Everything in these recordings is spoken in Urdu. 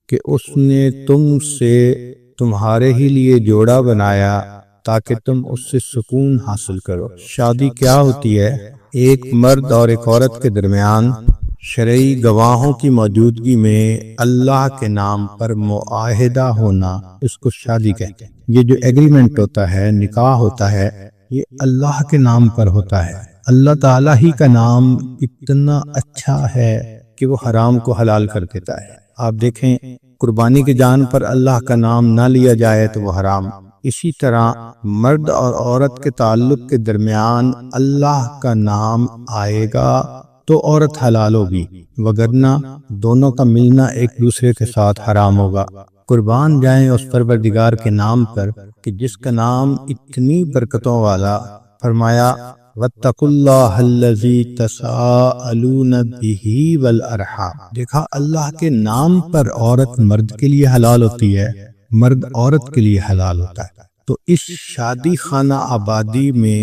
کہ اس نے تم سے تمہارے ہی لیے جوڑا بنایا تاکہ تم اس سے سکون حاصل کرو۔ شادی کیا ہوتی ہے؟ ایک مرد اور ایک عورت کے درمیان شرعی گواہوں کی موجودگی میں اللہ کے نام پر معاہدہ ہونا، اس کو شادی کہتے ہیں۔ یہ جو ایگریمنٹ ہوتا ہے، نکاح ہوتا ہے، یہ اللہ کے نام پر ہوتا ہے۔ اللہ تعالیٰ ہی کا نام اتنا اچھا ہے کہ وہ حرام کو حلال کر دیتا ہے۔ آپ دیکھیں، قربانی کی جان پر اللہ کا نام نہ لیا جائے تو وہ حرام۔ اسی طرح مرد اور عورت کے تعلق کے درمیان اللہ کا نام آئے گا تو عورت حلال ہوگی، وگرنہ دونوں کا ملنا ایک دوسرے کے ساتھ حرام ہوگا۔ قربان جائیں اس پروردگار کے نام پر کہ جس کا نام اتنی برکتوں والا۔ فرمایا وَاتَّقُوا اللَّهَ الَّذِي تَسَاءَلُونَ بِهِ وَالْأَرْحَامَ۔ دیکھا، اللہ کے نام پر عورت مرد کے لیے حلال ہوتی ہے، مرد عورت کے لیے حلال ہوتا ہے۔ تو اس شادی خانہ آبادی میں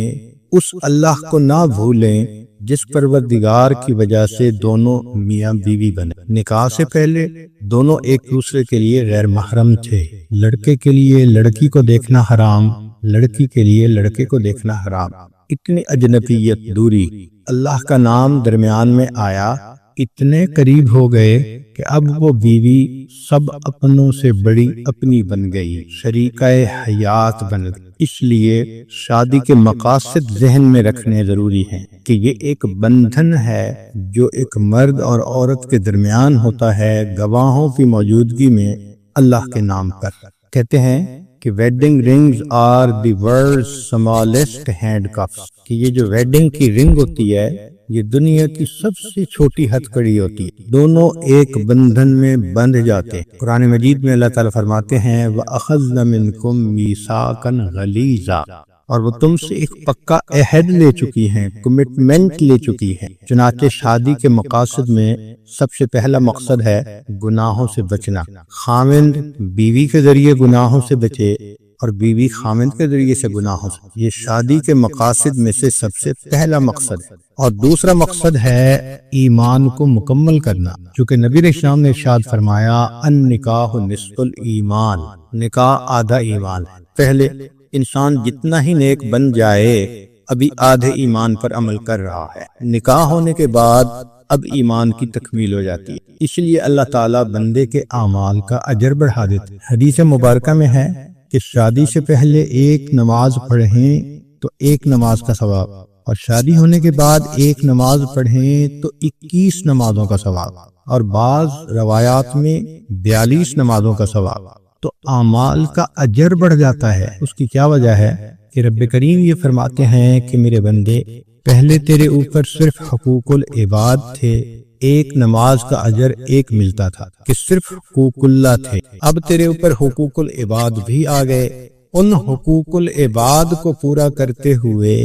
اس اللہ کو نہ بھولیں جس پروردگار کی وجہ سے دونوں میاں بیوی بنے۔ نکاح سے پہلے دونوں ایک دوسرے کے لیے غیر محرم تھے۔ لڑکے کے لیے لڑکی کو دیکھنا حرام، لڑکی کے لیے لڑکے کو دیکھنا حرام۔ اتنی اجنبیت، دوری، اللہ کا نام درمیان میں آیا، اتنے قریب ہو گئے کہ اب وہ بیوی سب اپنوں سے بڑی اپنی بن گئی، شریکہ حیات بن گئی۔ اس لیے شادی کے مقاصد ذہن میں رکھنے ضروری ہیں کہ یہ ایک بندھن ہے جو ایک مرد اور عورت کے درمیان ہوتا ہے گواہوں کی موجودگی میں اللہ کے نام پر۔ کہتے ہیں کہ wedding rings are the world's smallest handcuffs، کہ یہ جو ویڈنگ کی رنگ ہوتی ہے یہ دنیا کی سب سے چھوٹی ہتھ کڑی ہوتی ہے، دونوں ایک بندھن میں بندھ جاتے ہیں۔ قرآن مجید میں اللہ تعالیٰ فرماتے ہیں وَأَخَذْنَ مِنْكُمْ مِيثَاقًا غَلِيظًا، اور وہ تم سے ایک پکا عہد لے چکی ہیں، کمٹمنٹ لے چکی ہیں۔ چنانچہ شادی کے مقاصد میں سب سے پہلا مقصد ہے گناہوں سے بچنا۔ خاوند بیوی کے ذریعے گناہوں سے بچے اور بیوی خاوند کے ذریعے سے گناہوں سے، یہ شادی کے مقاصد میں سے سب سے پہلا مقصد ہے۔ اور دوسرا مقصد ہے ایمان کو مکمل کرنا، چونکہ نبی علیہ السلام نے ارشاد فرمایا النکاح نصف الایمان، نکاح آدھا ایمان ہے۔ پہلے انسان جتنا ہی نیک بن جائے ابھی آدھے ایمان پر عمل کر رہا ہے، نکاح ہونے کے بعد اب ایمان کی تکمیل ہو جاتی ہے۔ اس لیے اللہ تعالیٰ بندے کے اعمال کا اجر بڑھا دیتے۔ حدیث مبارکہ میں ہے کہ شادی سے پہلے ایک نماز پڑھیں تو ایک نماز کا ثواب، اور شادی ہونے کے بعد ایک نماز پڑھیں تو 21 نمازوں کا ثواب، اور بعض روایات میں 42 نمازوں کا ثواب۔ تو اعمال کا اجر بڑھ جاتا ہے۔ اس کی کیا وجہ ہے کہ رب کریم یہ فرماتے ہیں کہ میرے بندے، پہلے تیرے اوپر صرف حقوق العباد تھے، ایک نماز کا اجر ایک ملتا تھا کہ صرف حقوق اللہ تھے، اب تیرے اوپر حقوق العباد بھی آ گئے۔ ان حقوق العباد کو پورا کرتے ہوئے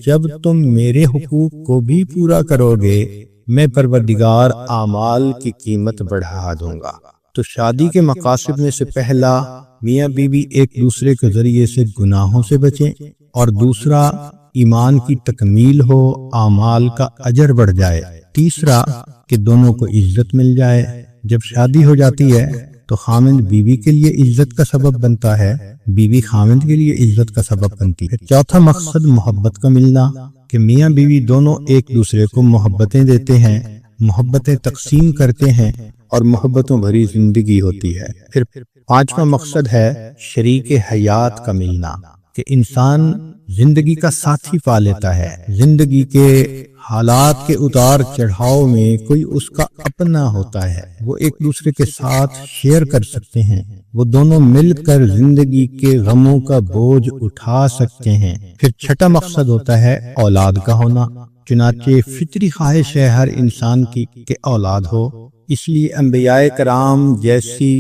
جب تم میرے حقوق کو بھی پورا کرو گے، میں پروردگار اعمال کی قیمت بڑھا دوں گا۔ تو شادی کے مقاصد میں سے پہلا میاں بیوی ایک دوسرے کے ذریعے سے گناہوں سے بچیں، اور دوسرا ایمان کی تکمیل ہو، اعمال کا اجر بڑھ جائے۔ تیسرا کہ دونوں کو عزت مل جائے۔ جب شادی ہو جاتی ہے تو خاوند بیوی کے لیے عزت کا سبب بنتا ہے، بیوی خاوند کے لیے عزت کا سبب بنتی ہے۔ چوتھا مقصد محبت کا ملنا، کہ میاں بیوی دونوں ایک دوسرے کو محبتیں دیتے ہیں، محبتیں تقسیم کرتے ہیں، اور محبتوں بھری زندگی ہوتی ہے۔ پھر پانچواں مقصد ہے شریک حیات کا ملنا، کہ انسان زندگی کا ساتھی پا لیتا ہے، زندگی کے حالات کے اتار چڑھاؤ میں کوئی اس کا اپنا ہوتا ہے، وہ ایک دوسرے کے ساتھ شیئر کر سکتے ہیں، وہ دونوں مل کر زندگی کے غموں کا بوجھ اٹھا سکتے ہیں۔ پھر چھٹا مقصد ہوتا ہے اولاد کا ہونا، چنانچہ فطری خواہش ہے ہر انسان کی کہ اولاد ہو، اس لیے انبیاء کرام جیسی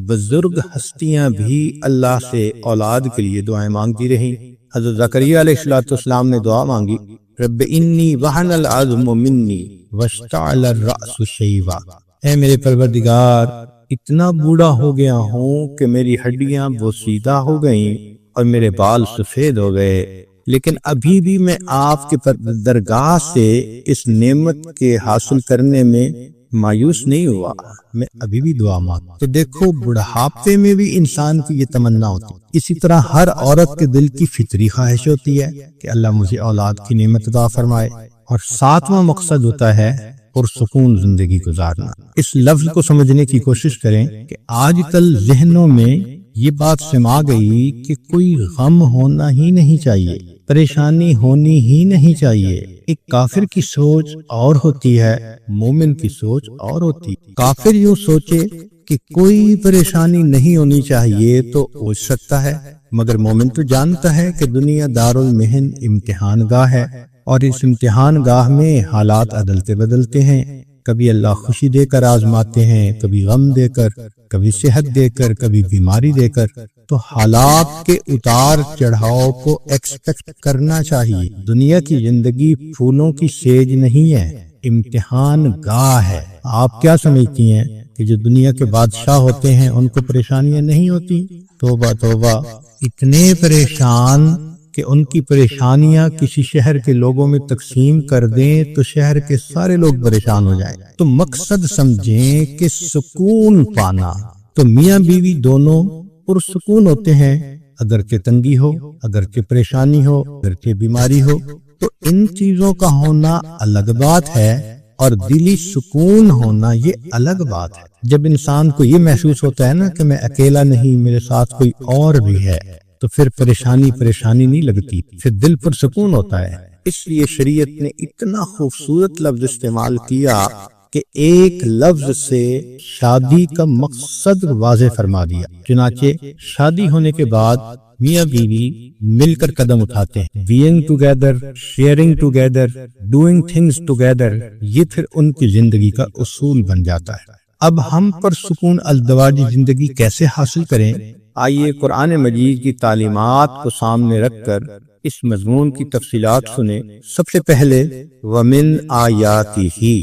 بزرگ ہستیاں بھی اللہ سے اولاد کے لیے دعائیں مانگتی رہیں۔ حضرت زکریا علیہ السلام نے دعا مانگی رب انی وہن العظم منی واشتعل الرأس شیبا، اے میرے پروردگار اتنا بوڑھا ہو گیا ہوں کہ میری ہڈیاں بوسیدہ ہو گئیں اور میرے بال سفید ہو گئے، لیکن ابھی بھی میں آپ کے درگاہ سے اس نعمت کے حاصل کرنے میں مایوس نہیں ہوا، میں ابھی بھی دعا مانگتا۔ تو دیکھو بڑھاپے میں بھی انسان کی یہ تمنا ہوتی ہے۔ اسی طرح ہر عورت کے دل کی فطری خواہش ہوتی ہے کہ اللہ مجھے اولاد کی نعمت عطا فرمائے، اور ساتواں مقصد ہوتا ہے پرسکون زندگی گزارنا۔ اس لفظ کو سمجھنے کی کوشش کریں کہ آج کل ذہنوں میں یہ بات سما گئی کہ کوئی غم ہونا ہی نہیں چاہیے، پریشانی ہونی ہی نہیں چاہیے۔ ایک کافر کی سوچ اور ہوتی ہے، مومن کی سوچ اور ہوتی ہے۔ کافر یوں سوچے کہ کوئی پریشانی نہیں ہونی چاہیے تو ہو سکتا ہے، مگر مومن تو جانتا ہے کہ دنیا دارالمحن امتحان گاہ ہے، اور اس امتحان گاہ میں حالات عدلتے بدلتے ہیں۔ کبھی اللہ خوشی دے کر آزماتے ہیں، کبھی غم دے کر، کبھی صحت دے کر، کبھی بیماری دے کر۔ تو حالات کے اتار چڑھاؤ کو ایکسپیکٹ کرنا چاہیے۔ دنیا کی زندگی پھولوں کی سیج نہیں ہے، امتحان گاہ ہے۔ آپ کیا سمجھتی ہیں کہ جو دنیا کے بادشاہ ہوتے ہیں ان کو پریشانیاں نہیں ہوتی؟ توبہ توبہ، اتنے پریشان کہ ان کی پریشانیاں کسی شہر کے لوگوں میں تقسیم کر دیں تو شہر کے سارے لوگ پریشان ہو جائیں۔ تو مقصد سمجھیں کہ سکون پانا۔ تو میاں بیوی دونوں پرسکون ہوتے ہیں، اگرچہ تنگی ہو، اگرچہ پریشانی ہو، اگرچہ بیماری ہو۔ تو ان چیزوں کا ہونا الگ بات ہے، اور دلی سکون ہونا یہ الگ بات ہے۔ جب انسان کو یہ محسوس ہوتا ہے نا کہ میں اکیلا نہیں، میرے ساتھ کوئی اور بھی ہے، تو پھر پریشانی نہیں لگتی، پھر دل پر سکون ہوتا ہے۔ اس لیے شریعت نے اتنا خوبصورت لفظ استعمال کیا کہ ایک لفظ سے شادی کا مقصد واضح فرما دیا۔ چنانچہ شادی ہونے کے بعد میاں بیوی مل کر قدم اٹھاتے ہیں، being together, sharing together, doing things together، یہ پھر ان کی زندگی کا اصول بن جاتا ہے۔ اب ہم پر سکون ازدواجی زندگی کیسے حاصل کریں؟ آئیے قرآن مجید کی تعلیمات کو سامنے رکھ کر اس مضمون کی تفصیلات سنیں۔ سب سے پہلے وَمِنْ آیَاتِهِ،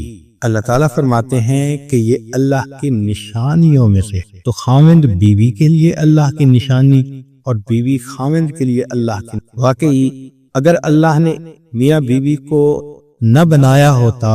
اللہ تعالیٰ فرماتے ہیں کہ یہ اللہ کی نشانیوں میں سے۔ تو خاوند بیوی کے لیے اللہ کی نشانی، اور بیوی خاوند کے لیے اللہ کی۔ واقعی اگر اللہ نے میاں بیوی کو نہ بنایا ہوتا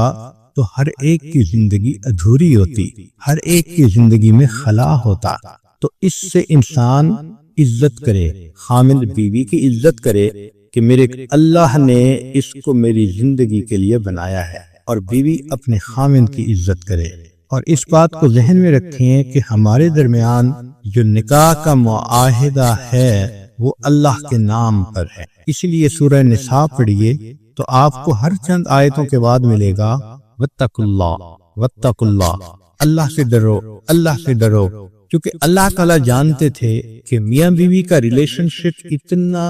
تو ہر ایک کی زندگی ادھوری ہوتی، ہر ایک کی زندگی میں خلا ہوتا۔ تو اس سے انسان عزت کرے، خاوند بیوی کی عزت کرے کہ میرے اللہ نے اس کو میری زندگی کے لیے بنایا ہے، اور بیوی اپنے خاوند کی عزت کرے۔ اور اس بات کو ذہن میں رکھیں کہ ہمارے درمیان جو نکاح کا معاہدہ ہے وہ اللہ کے نام پر ہے۔ اس لیے سورہ نساء پڑھیے تو آپ کو ہر چند آیتوں کے بعد ملے گا واتقوا اللہ، واتقوا اللہ، اللہ سے ڈرو، اللہ سے ڈرو۔ کیونکہ اللہ تعالیٰ جانتے تھے کہ میاں بیوی کا ریلیشن شپ اتنا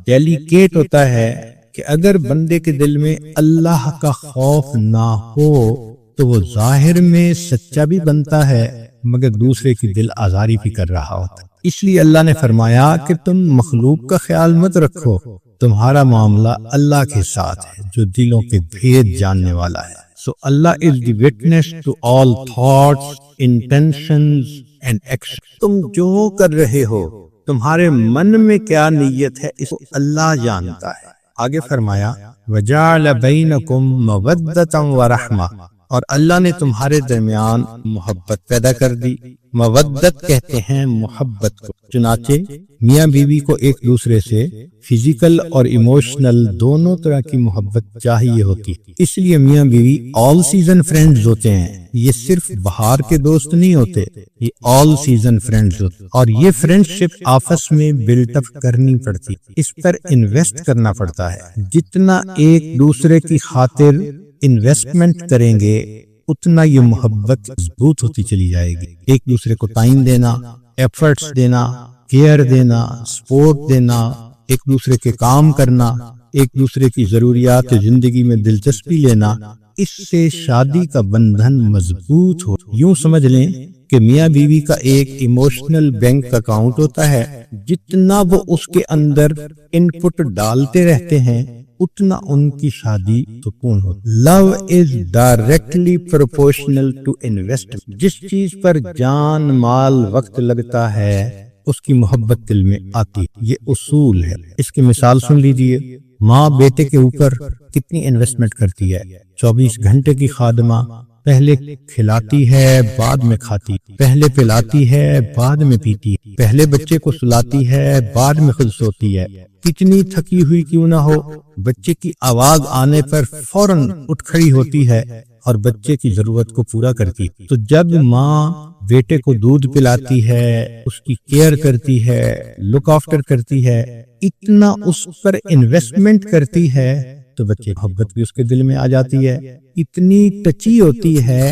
ڈیلیکیٹ ہوتا ہے کہ اگر بندے کے دل میں اللہ کا خوف نہ ہو تو وہ ظاہر میں سچا بھی بنتا ہے مگر دوسرے کی دل آزاری بھی کر رہا ہوتا ہے۔ اس لیے اللہ نے فرمایا کہ تم مخلوق کا خیال مت رکھو، تمہارا معاملہ اللہ کے ساتھ ہے جو دلوں کے بھید جاننے والا ہے۔ So Allah is the witness to all thoughts, intentions and actions۔ تم جو کر رہے ہو، تمہارے من میں کیا نیت ہے، اس کو اللہ جانتا ہے۔ آگے فرمایا وَجَعَلَ بَيْنَكُمْ مَوَدَّةً وَرَحْمَةً، اور اللہ نے تمہارے درمیان محبت پیدا کر دی۔ مودت کہتے ہیں محبت کو۔ چنانچہ میاں بیوی کو ایک دوسرے سے فزیکل اور ایموشنل دونوں طرح کی محبت چاہیے ہوتی، اس لیے میاں بیوی آل سیزن فرینڈز ہوتے ہیں۔ یہ صرف بہار کے دوست نہیں ہوتے، یہ آل سیزن فرینڈز ہوتے، اور یہ فرینڈ شپ آپس میں بلٹ اپ کرنی پڑتی، اس پر انویسٹ کرنا پڑتا ہے۔ جتنا ایک دوسرے کی خاطر انویسٹمنٹ کریں گے اتنا یہ محبت مضبوط ہوتی چلی جائے گی۔ ایک دوسرے کو ٹائم دینا، ایفرٹس دینا، کیئر دینا، سپورٹ دینا، ایک دوسرے کے کام کرنا، ایک دوسرے کی ضروریات زندگی میں دلچسپی لینا، اس سے شادی کا بندھن مضبوط ہو۔ یوں سمجھ لیں کہ میاں بیوی کا ایک ایموشنل بینک اکاؤنٹ ہوتا ہے، جتنا وہ اس کے اندر ان پٹ ڈالتے رہتے ہیں اتنا ان کی شادی سکون ہوتی۔ Love is directly proportional to investment. جس چیز پر جان، مال، وقت لگتا ہے اس کی محبت دل میں آتی، یہ اصول ہے۔ اس کی مثال سن لیجئے، ماں بیٹے کے اوپر کتنی انویسٹمنٹ کرتی ہے، 24 گھنٹے کی خادمہ، پہلے کھلاتی ہے بعد میں کھاتی، پہلے پلاتی ہے بعد میں پیتی، پہلے بچے کو سلاتی ہے بعد میں خود سوتی ہے، کتنی تھکی ہوئی کیوں نہ ہو بچے کی آواز آنے پر فوراً اٹھ کھڑی ہوتی ہے اور بچے کی ضرورت کو پورا کرتی۔ تو جب ماں بیٹے کو دودھ پلاتی ہے، اس کی کیئر کرتی ہے، لک آفٹر کرتی ہے، اتنا اس پر انویسٹمنٹ کرتی ہے تو بچے کی محبت بھی اس کے دل میں آ جاتی ہے، اتنی ٹچی ہوتی ہے،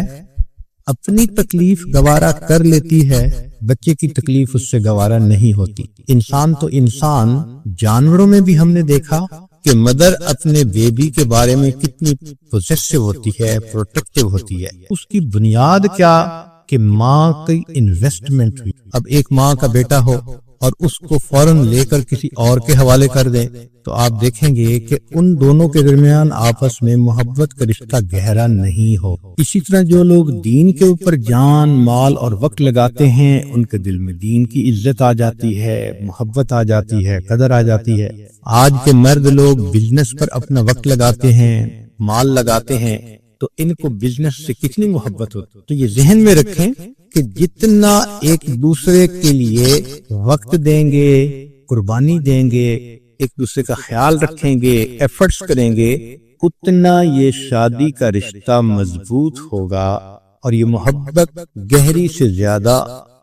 اپنی تکلیف گوارا کر لیتی ہے، بچے کی تکلیف اس سے گوارا نہیں ہوتی۔ انسان تو انسان، جانوروں میں بھی ہم نے دیکھا کہ مدر اپنے بیبی کے بارے میں کتنی پوزیسو ہوتی ہے، پروٹیکٹیو ہوتی ہے۔ اس کی بنیاد کیا کہ ماں کی انویسٹمنٹ ہوئی۔ اب ایک ماں کا بیٹا ہو اور اس کو فوراً لے کر کسی اور کے حوالے کر دیں تو آپ دیکھیں گے کہ ان دونوں کے درمیان آپس میں محبت کا رشتہ گہرا نہیں ہو۔ اسی طرح جو لوگ دین کے اوپر جان، مال اور وقت لگاتے ہیں، ان کے دل میں دین کی عزت آ جاتی ہے، محبت آ جاتی ہے، قدر آ جاتی ہے۔ آج کے مرد لوگ بزنس پر اپنا وقت لگاتے ہیں، مال لگاتے ہیں، تو ان کو بزنس سے کتنی محبت ہوتی۔ تو یہ ذہن میں رکھیں کہ جتنا ایک دوسرے کے لیے وقت دیں گے، قربانی دیں گے، ایک دوسرے کا خیال رکھیں گے، ایفرٹس کریں گے، اتنا یہ شادی کا رشتہ مضبوط ہوگا اور یہ محبت گہری سے زیادہ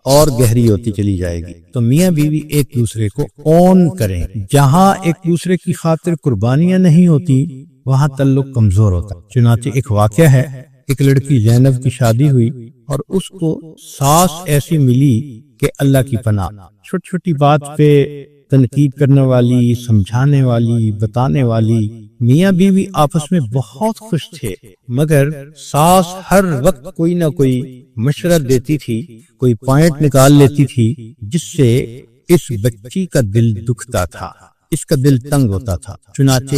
اور گہری ہوتی چلی جائے گی۔ تو میاں بیوی ایک دوسرے کو اون کریں۔ جہاں ایک دوسرے کی خاطر قربانیاں نہیں ہوتی وہاں تعلق کمزور ہوتا۔ چنانچہ ایک واقعہ ہے، ایک لڑکی زینب کی شادی ہوئی اور اس کو ساس ایسی ملی کہ اللہ کی پناہ، چھوٹی چھوٹی بات پہ تنقید کرنے والی، سمجھانے والی، بتانے والی۔ میاں بیوی آپس میں بہت خوش تھے، مگر ساس ہر وقت کوئی نہ کوئی مشورہ دیتی تھی، کوئی پوائنٹ نکال لیتی تھی جس سے اس بچی کا دل دکھتا تھا، اس کا دل تنگ ہوتا تھا۔ چنانچہ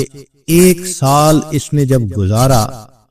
1 سال اس نے جب گزارا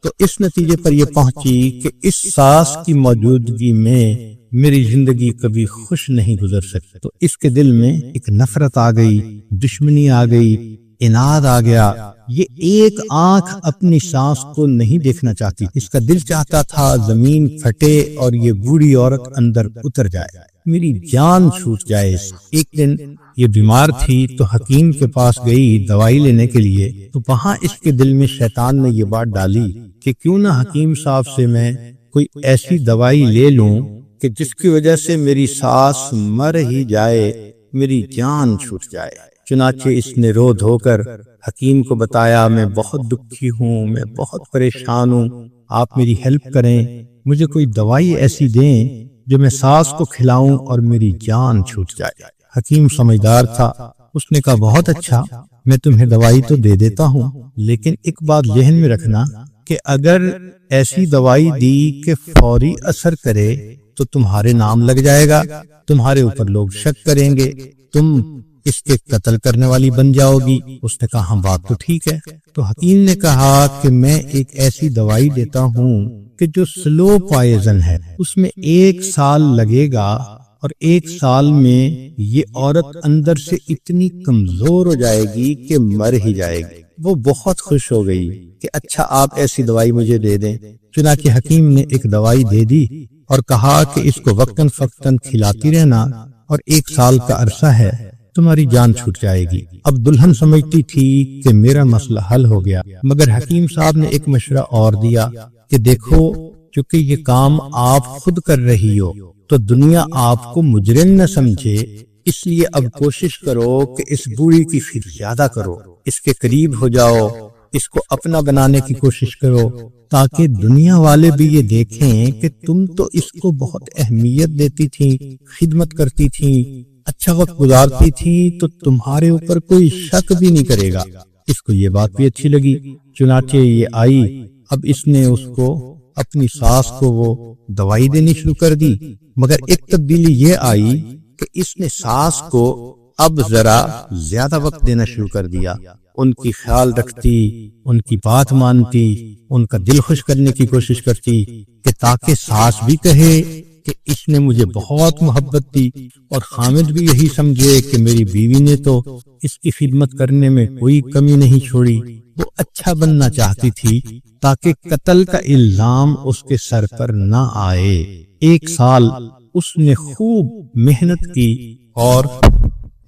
تو اس نتیجے پر یہ پہنچی کہ اس ساس کی موجودگی میں میری زندگی کبھی خوش نہیں گزر سکتی۔ تو اس کے دل میں ایک نفرت آ گئی، دشمنی آ گئی، اناد آ گیا۔ یہ ایک آنکھ اپنی ساس کو نہیں دیکھنا چاہتی، اس کا دل چاہتا تھا زمین پھٹے اور یہ بوڑھی عورت اندر اتر جائے، میری جان چھوٹ جائے۔ ایک دن یہ بیمار تھی تو حکیم کے پاس گئی دوائی لینے کے لیے، تو وہاں اس کے دل میں شیطان نے یہ بات ڈالی کہ کیوں نہ حکیم صاحب سے میں کوئی ایسی دوائی لے لوں کہ جس کی وجہ سے میری ساس مر ہی جائے، میری جان چھوٹ جائے۔ چنانچہ اس نے رو دھو کر حکیم کو بتایا، میں بہت دکھی ہوں، میں بہت پریشان ہوں، آپ میری ہیلپ کریں، مجھے کوئی دوائی ایسی دیں جو میں ساس کو کھلاؤں اور میری جان چھوٹ جائے۔ حکیم سمجھدار تھا، اس نے کہا بہت اچھا، میں تمہیں دوائی تو دے دیتا ہوں، لیکن ایک بات ذہن میں رکھنا کہ اگر ایسی دوائی دی کہ فوری اثر کرے تو تمہارے نام لگ جائے گا، تمہارے اوپر لوگ شک کریں گے، تم اس کے قتل کرنے والی بن جاؤ گی۔ اس نے کہا ہاں بات تو ٹھیک ہے۔ تو حکیم نے کہا کہ میں ایک ایسی دوائی دیتا ہوں کہ جو سلو پوائزن ہے، اس میں 1 سال لگے گا اور 1 سال میں یہ عورت اندر سے اتنی کمزور ہو جائے گی کہ مر ہی جائے گی۔ وہ بہت خوش ہو گئی کہ اچھا آپ ایسی دوائی مجھے دے دیں۔ چنانچہ حکیم نے ایک دوائی دے دی اور کہا کہ اس کو وقتاً فوقتاً کھلاتی رہنا اور 1 سال کا عرصہ ہے، تمہاری جان چھوٹ جائے گی۔ اب دلہن سمجھتی تھی کہ میرا مسئلہ حل ہو گیا، مگر حکیم صاحب نے ایک مشورہ اور دیا کہ دیکھو چونکہ یہ کام آپ خود کر رہی ہو تو دنیا آپ کو مجرم نہ سمجھے، اس لیے اب کوشش کرو کہ اس بوڑھی کی فکر زیادہ کرو، اس کے قریب ہو جاؤ، اس کو اپنا بنانے کی کوشش کرو، تاکہ دنیا والے بھی یہ دیکھیں کہ تم تو اس کو بہت اہمیت دیتی تھی، خدمت کرتی تھی، اچھا وقت گزارتی تھی، تو تمہارے اوپر کوئی شک بھی نہیں کرے گا۔ اس کو یہ بات بھی اچھی لگی، چنانچہ یہ آئی۔ اب اس نے اس کو اپنی ساس کو وہ دوائی دینی شروع کر دی، مگر ایک تبدیلی یہ آئی کہ اس نے ساس کو اب ذرا زیادہ وقت دینا شروع کر دیا، ان کی خیال رکھتی، ان کی بات مانتی، ان کا دل خوش کرنے کی کوشش کرتی کہ تاکہ ساس بھی کہے کہ اس نے مجھے بہت محبت دی اور خامد بھی یہی سمجھے کہ میری بیوی نے تو اس کی خدمت کرنے میں کوئی کمی نہیں چھوڑی۔ وہ اچھا بننا چاہتی تھی تاکہ قتل کا الزام اس کے سر پر نہ آئے۔ 1 سال اس نے خوب محنت کی اور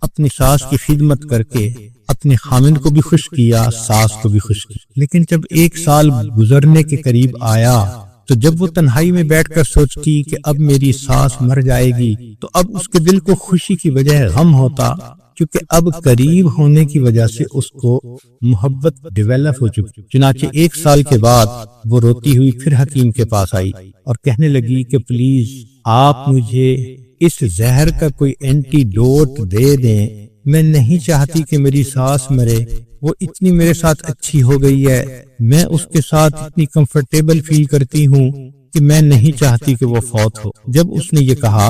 اپنی ساس کی خدمت کر کے اپنے خامند کو بھی خوش کیا، ساس کو بھی خوش کیا۔ لیکن جب 1 سال گزرنے کے قریب آیا تو جب وہ تنہائی میں بیٹھ کر سوچتی کہ اب میری ساس مر جائے گی تو اب اس کے دل کو خوشی کی بجائے غم ہوتا، کیونکہ اب قریب ہونے کی وجہ سے اس کو محبت ڈیولپ ہو چکی۔ چنانچہ 1 سال کے بعد وہ روتی ہوئی پھر حکیم کے پاس آئی اور کہنے لگی کہ پلیز آپ مجھے اس زہر کا کوئی اینٹی ڈوٹ دے دیں، میں نہیں چاہتی کہ میری ساس مرے، وہ اتنی میرے ساتھ اچھی ہو گئی ہے، میں اس کے ساتھ اتنی کمفرٹیبل فیل کرتی ہوں کہ میں نہیں چاہتی کہ وہ فوت ہو۔ جب اس نے یہ کہا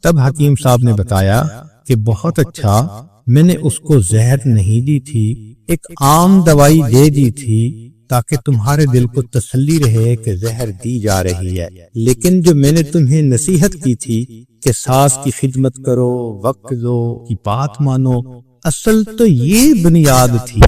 تب حکیم صاحب نے بتایا کہ بہت اچھا، میں نے اس کو زہر نہیں دی تھی، ایک عام دوائی دے دی تھی تاکہ تمہارے دل کو تسلی رہے کہ زہر دی جا رہی ہے، لیکن جو میں نے تمہیں نصیحت کی تھی کہ ساس کی خدمت کرو، وقت دو، کی بات مانو، اصل تو یہ بنیاد تھی۔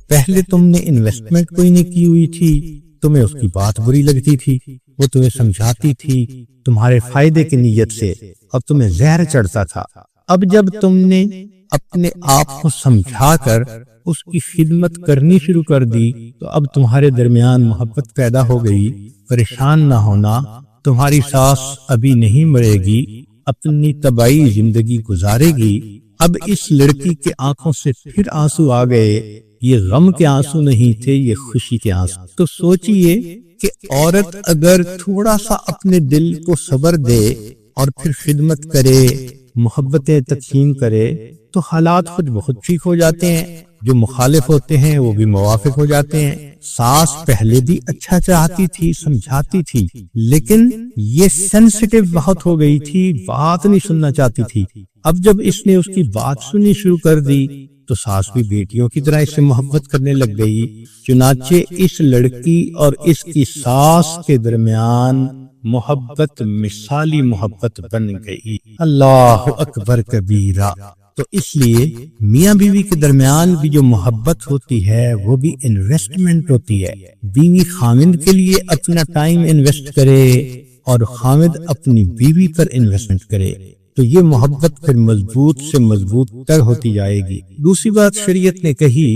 پہلے تم نے انویسٹمنٹ کوئی نہیں کی ہوئی تھی، تمہیں اس کی بات بری لگتی تھی، وہ تمہیں سمجھاتی تھی تمہارے فائدے کی نیت سے اور تمہیں زہر چڑھتا تھا۔ اب جب تم نے اپنے آپ کو سمجھا کر اس کی خدمت کرنی شروع کر دی تو اب تمہارے درمیان محبت پیدا ہو گئی۔ پریشان نہ ہونا، تمہاری ساس ابھی نہیں مرے گی، اپنی طبعی زندگی گزارے گی۔ اب اس لڑکی کے آنکھوں سے پھر آنسو آ گئے، یہ غم کے آنسو نہیں تھے، یہ خوشی کے آنسو۔ تو سوچئے کہ عورت اگر تھوڑا سا اپنے دل کو صبر دے اور پھر خدمت کرے، محبتیں تقسیم کرے تو حالات خود بہت ٹھیک ہو جاتے ہیں، جو مخالف ہوتے ہیں وہ بھی موافق ہو جاتے ہیں۔ ساس پہلے بھی اچھا چاہتی تھی، سمجھاتی تھی، لیکن یہ سینسٹیو بہت ہو گئی تھی، بات نہیں سننا چاہتی تھی۔ اب جب اس نے اس کی بات سننی شروع کر دی تو ساس بھی بیٹیوں کی طرح اس سے محبت کرنے لگ گئی۔ چنانچہ اس لڑکی اور اس کی ساس کے درمیان محبت مثالی محبت بن گئی۔ اللہ اکبر کبیرہ۔ تو اس لیے میاں بیوی کے درمیان بھی جو محبت ہوتی ہے وہ بھی انویسٹمنٹ ہوتی ہے۔ بیوی خامند کے لیے اپنا ٹائم انویسٹ کرے اور خامند اپنی بیوی پر انویسٹمنٹ کرے تو یہ محبت پھر مضبوط سے مضبوط تر ہوتی جائے گی۔ دوسری بات شریعت نے کہی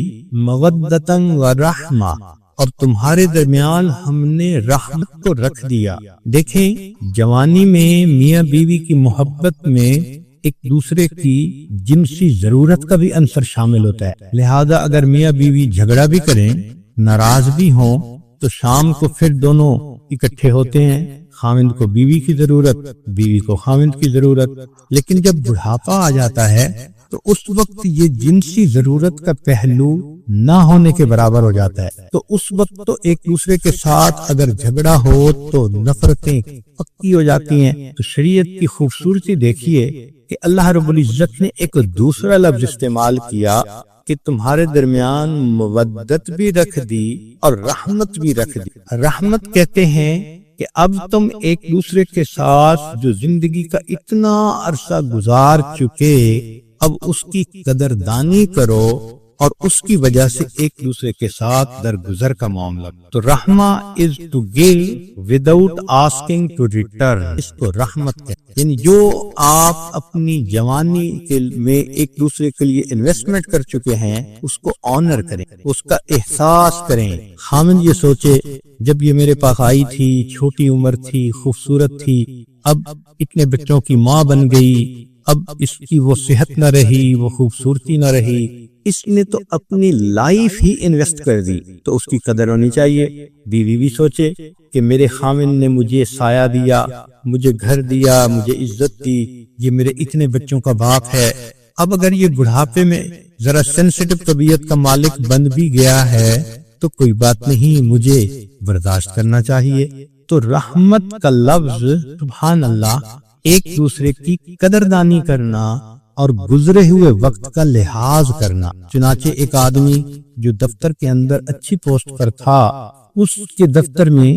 مودتن و رحمہ، اور تمہارے درمیان ہم نے رحمت کو رکھ دیا۔ دیکھیں جوانی میں میاں بیوی کی محبت میں ایک دوسرے کی جنسی ضرورت کا بھی عنصر شامل ہوتا ہے، لہذا اگر میاں بیوی جھگڑا بھی کریں، ناراض بھی ہوں تو شام کو پھر دونوں اکٹھے ہوتے ہیں، خامند کو بیوی کی ضرورت، بیوی کو خامند کی ضرورت۔ لیکن جب بڑھاپا آ جاتا ہے تو اس وقت یہ جنسی ضرورت کا پہلو نہ ہونے کے برابر ہو جاتا ہے، تو اس وقت تو ایک دوسرے کے ساتھ اگر جھگڑا ہو تو نفرتیں پکی ہو جاتی ہیں۔ تو شریعت کی خوبصورتی دیکھیے کہ اللہ رب العزت نے ایک دوسرا لفظ استعمال کیا کہ تمہارے درمیان مودت بھی رکھ دی اور رحمت بھی رکھ دی۔ رحمت کہتے ہیں کہ اب تم ایک دوسرے کے ساتھ جو زندگی کا اتنا عرصہ گزار چکے، اب اس کی قدردانی کرو اور اس کی وجہ سے ایک دوسرے کے ساتھ درگزر کا معاملہ۔ تو رحمہ is to give without asking to return، اس کو رحمت کہتے ہیں۔ یعنی جو آپ اپنی جوانی میں ایک دوسرے کے لیے انویسٹمنٹ کر چکے ہیں اس کو آنر کریں، اس کا احساس کریں۔ خامند یہ سوچے جب یہ میرے پاس آئی تھی، چھوٹی عمر تھی، خوبصورت تھی، اب اتنے بچوں کی ماں بن گئی، اب اس کی وہ صحت نہ رہی، وہ خوبصورتی نہ رہی، اس نے تو اپنی لائف ہی انویسٹ کر دی، تو اس کی قدر ہونی چاہیے۔ بیوی بھی سوچے کہ میرے خامند نے مجھے سایہ دیا، مجھے گھر دیا، مجھے عزت دی، یہ میرے اتنے بچوں کا باپ ہے، اب اگر یہ بڑھاپے میں ذرا سینسٹیو طبیعت کا مالک بن بھی گیا ہے تو کوئی بات نہیں، مجھے برداشت کرنا چاہیے۔ تو رحمت کا لفظ سبحان اللہ ایک دوسرے کی قدردانی کرنا اور گزرے ہوئے وقت کا لحاظ کرنا۔ چنانچہ ایک آدمی جو دفتر کے اندر اچھی پوسٹ پر تھا، اس کے دفتر میں